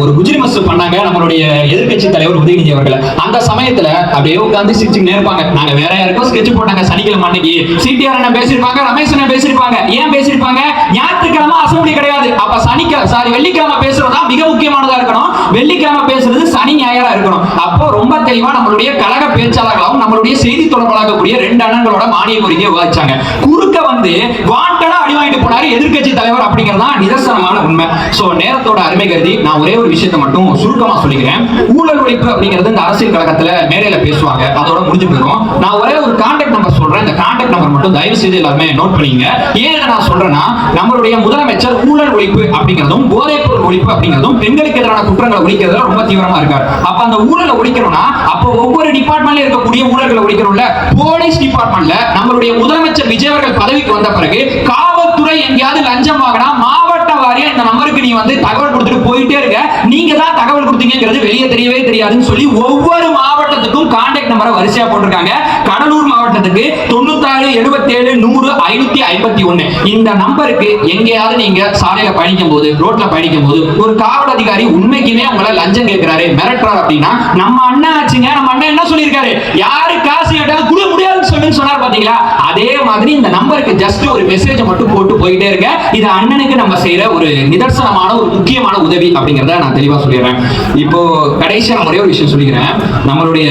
ஒரு குஜிரி மஸ் பண்ணாங்க நம்மளுடைய எதிர்கட்சி தலைவர் உதயநிதி அவர்கள். அந்த சமயத்துல அப்படியே உட்கார்ந்து சிரிச்சு நேர்ப்பாங்க. நாங்க வேற யாருக்கோ ஸ்கெட்ச் போட்டாங்க சனிக்கிழமை அன்னைக்கு. சிடிஆர் என்ன பேசியிருப்பாங்க, ரமேஷ் என்ன பேசியிருப்பாங்க. ஏன் பேசியிருப்பாங்க? ஞாயிற்றுக்கிழமை அசம்பிளி கிடையாது, அப்ப வெள்ளிக்கிழமை பேசுறதா மிக முக்கியமானதா இருக்கணும். வெள்ளிக்கிழமை பேசுறது சனி ஞாயிறா இருக்கணும். அப்போ ரொம்ப தெளிவா நம்மளுடைய கழக பேச்சாளர்களாகவும் நம்மளுடைய செய்தி தொடர்பாளக்கூடிய 2 அண்ணங்களோட மானிய கோரிக்கையை விவாதிச்சாங்க. குறுக்க வந்து வாண்டடா அடி வாங்கிட்டு போனாரு எதிர்கட்சி தலைவர் அப்படிங்கறதா நிதர்சனமான உண்மை. சோ நேரத்தோட அருமை கருதி நான் ஒரே ஒரு விஷயத்தை மட்டும் சுருக்கமா சொல்லிக்கிறேன். ஊழல் ஒழிப்பு அப்படிங்கிறது இந்த அரசியல் கழகத்துல மேடையில பேசுவாங்க, அதோட முடிஞ்சு போயிடும். நான் ஒரே ஒரு கான்டாக்ட் நம்பர் சொல்றேன், இந்த கான்டாக்ட் நம்பர் மட்டும் தயவு செய்து எல்லாருமே நோட் பண்ணிங்க. ஏன் நான் சொல்றேன்னா, நம்மளுடைய முதலமைச்சர் ஊழல் ஒழிப்பு அப்படிங்கிறதும் போதைப் பொருள் ஒழிப்பு அப்படிங்கிறதும் பெண்களுக்கு எதிரான குற்றங்களை ஒழிக்கிறதுல ரொம்ப தீவிரமா இருக்காரு. அப்ப அந்த ஊழலை ஒழிக்கணும்னா அப்போ ஒவ்வொரு டிபார்ட்மெண்ட்ல இருக்கக்கூடிய ஊழல்களை ஒழிக்கணும்ல. போலீஸ் டிபார்ட்மெண்ட்ல நம்மளுடைய முதலமைச்சர் விஜய் அவர்கள் பதவிக்கு வந்த பிறகு காவல்துறை எங்கேயாவது லஞ்சம் வாங்கினா மாவட்ட வாரியா இந்த நம்பருக்கு நீ வந்து தகவல் கொடுத்துட்டு போயிட்டே இருக்க, நீங்க தான் தகவல் கொடுத்தீங்கிறது வெளியே தெரியவே தெரியாதுன்னு சொல்லி ஒவ்வொரு மாவட்டத்துக்கும் கான்டாக்ட் நம்பரை வரிசையா போட்டிருக்காங்க. கடலூர் மாவட்டத்துக்கு 96 77 100 551 இந்த நம்பருக்கு எங்கேயாவது நீங்க சாலையில பயணிக்கும் போது, ரோட்ல பயணிக்கும் போது ஒரு காவல் அதிகாரி உண்மைக்குமே உங்களை லஞ்சம் கேட்கிறாரு, மிரட்டுறாரு அப்படின்னா, நம்ம அண்ணன் ஆச்சுங்க, நம்ம அண்ணன் என்ன சொல்லியிருக்காரு, யாரு காசு கேட்டாலும் கொடுக்க முடியாதுன்னு சொல்லி சொன்னார் பாத்தீங்களா. அதே மாதிரி இந்த நம்பருக்கு ஜஸ்ட் ஒரு மெசேஜ் மட்டும் போட்டு போயிட்டே இருங்க. இது அண்ணனுக்கு நம்ம செய்யற ஒரு நிதர்சனமான ஒரு முக்கியமான உதவி அப்படிங்கறத நான் தெளிவா சொல்லிடுறேன். இப்போ கடைசியா ஒரே ஒரு விஷயம் சொல்லிக்கிறேன். நம்மளுடைய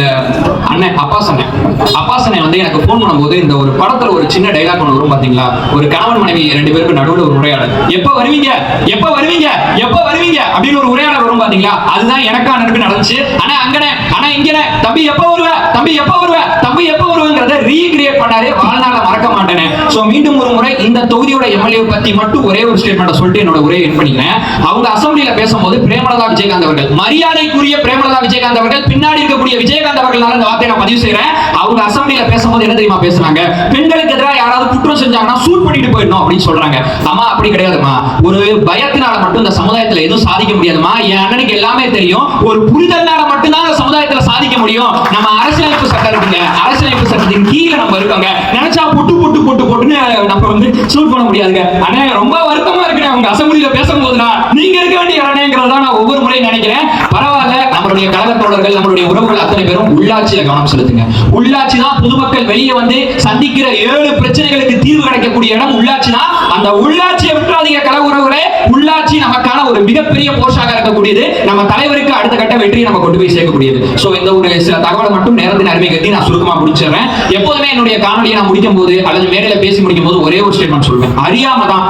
அண்ணன் அப்பாஸ் அண்ணன் வந்து எனக்கு போன் பண்ணும்போது இந்த ஒரு படத்துல ஒரு சின்ன டைலாக் ஒன்று வரும் பாத்தீங்களா, ஒரு கணவன் மனைவி 2 பேருக்கு நடுவில் ஒரு உரையாடல், எப்ப வருவீங்க எப்ப வருவீங்க எப்ப வருவீங்க அப்படின்னு ஒரு உரையாடல் வரும் பாத்தீங்களா. அதுதான் எனக்கு அண்ணனுக்கு நடந்துச்சு. ஆனா அங்கனே ஆனா இங்கனே தம்பி எப்ப வருவ, தம்பி எப்ப வருவ, தம்பி எப்ப வருவங்கிறத ரீகிரியேட் பண்ணாரு. வாழ்நாள மறக்க மாட்டேனே. சோ மீண்டும் ஒரு முறை இந்த தொகுதியோட எம்எல்ஏ பத்தி மட்டும் ஒரே ஒரு ஸ்டேட்மெண்ட் சொல்லிட்டு என்னோட உரையை எண்ட் பண்ணிக்கிறேன். அவங்க அசம்பிளியில பேசும்போது பிரேமலதா விஜயகாந்த் அவர்கள், மரியாதைக்குரிய பிரேமலதா விஜயகாந்த் அவர்கள், பின்னாடி இருக்கக்கூடிய விஜயகாந்த் அவர்களால இந்த வார்த்தையை நான் பதிவு செய்யறேன். அவங்க அசம்பிளியில பேசும்போது என்ன தெரியுமா பேசுறாங்க, பெண்களுக்கு எதிராக யாராவது குற்றம் செஞ்சாங்கன்னா சூட் பண்ணிட்டு போயிடணும் அப்படின்னு சொல்றாங்க. அம்மா அப்படி கிடையாதுமா, ஒரு பயத்தினால மட்டும் இந்த சமுதாயத்துல எதுவும் சாதிக்க முடியாதுமா. என் அண்ணனுக்கு எல்லாமே தெரியும், ஒரு புரிதல்னால மட்டும்தான் இந்த சமுதாயத்துல சாதிக்க முடியும். நம்ம அரசியலமைப்பு சட்டம் இருக்குங்க, அரசியலமைப்பு சட்டத்தின் கீழே நம்ம இருக்கோங்க, நினைச்சா பொட்டு பொட்டு பொட்டு பொட்டுன்னு நம்ம வந்து சூட் பண்ண முடியாதுங்க. அண்ணா ரொம்ப வருத்தமா இருக்கு. உங்க அசம்பிளியில பேசும்போதுனா நீங்க இருக்க வேண்டிய இரணங்கிறதா நான் ஒவ்வொரு முறையும் நினைக்கிறேன். பரவாயில்ல, நம்மளுடைய கழக தோழர்கள், நம்மளுடைய உறவுகள் அத்தனை பேரும் உள்ளாட்சியில கவனம் செலுத்துங்க. உள்ளாட்சி தான் பொதுமக்கள் வெளியே வந்து சந்திக்கிற 7 பிரச்சனைகளுக்கு தீர்வு கிடைக்கக்கூடிய இடம் உள்ளாட்சி தான். அந்த உள்ளாட்சியை விட்டுறாதீங்க கழக உறவுகளே. உள்ளாட்சி நமக்கான ஒரு மிகப்பெரிய போஷாக இருக்கக்கூடியது. நம்ம தலைவருக்கு அடுத்த கட்ட வெற்றியை நம்ம கொண்டு போய் சேர்க்கக்கூடியது. சோ இந்த ஒரு சில தகவலை மட்டும் நேரத்தின் அருமை கட்டி நான் சுருக்கமா முடிச்சிடுறேன். எப்போதுமே என்னுடைய காணொலியை நான் முடிக்கும் போது அல்லது மேடையில பேசி முடிக்கும் போது ஒரே ஒரு ஸ்டேட்மெண்ட் சொல்வேன். அறியாம தான்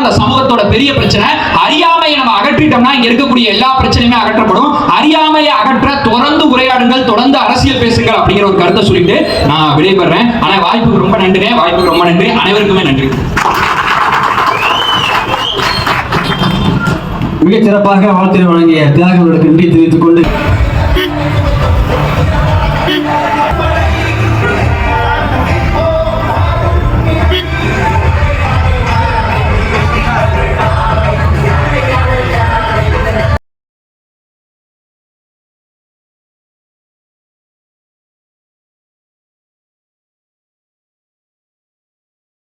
இந்த சமூகத்தோட பெரிய பிரச்சனை. அறியாமையை நம்ம அகற்றிட்டோம்னா இங்க இருக்கக்கூடிய எல்லா பிரச்சனையுமே அகற்றப்படும். அறியாமையை அகற்ற தொடர்ந்து உரையாடுங்கள், தொடர்ந்து அரசியல் பேசுங்கள் அப்படிங்கிற ஒரு கருத்தை சொல்லிட்டு நான் விடைபெறேன். ஆனா வாய்ப்புக்கு ரொம்ப நன்றி. வாய்ப்புக்கு ரொம்ப நன்றி. அனைவருக்குமே நன்றி. மிகச் சிறப்பாக வாழ்த்துறை வழங்கிய தியாகிகளுக்கு நன்றி தெரிவித்துக் கொண்டு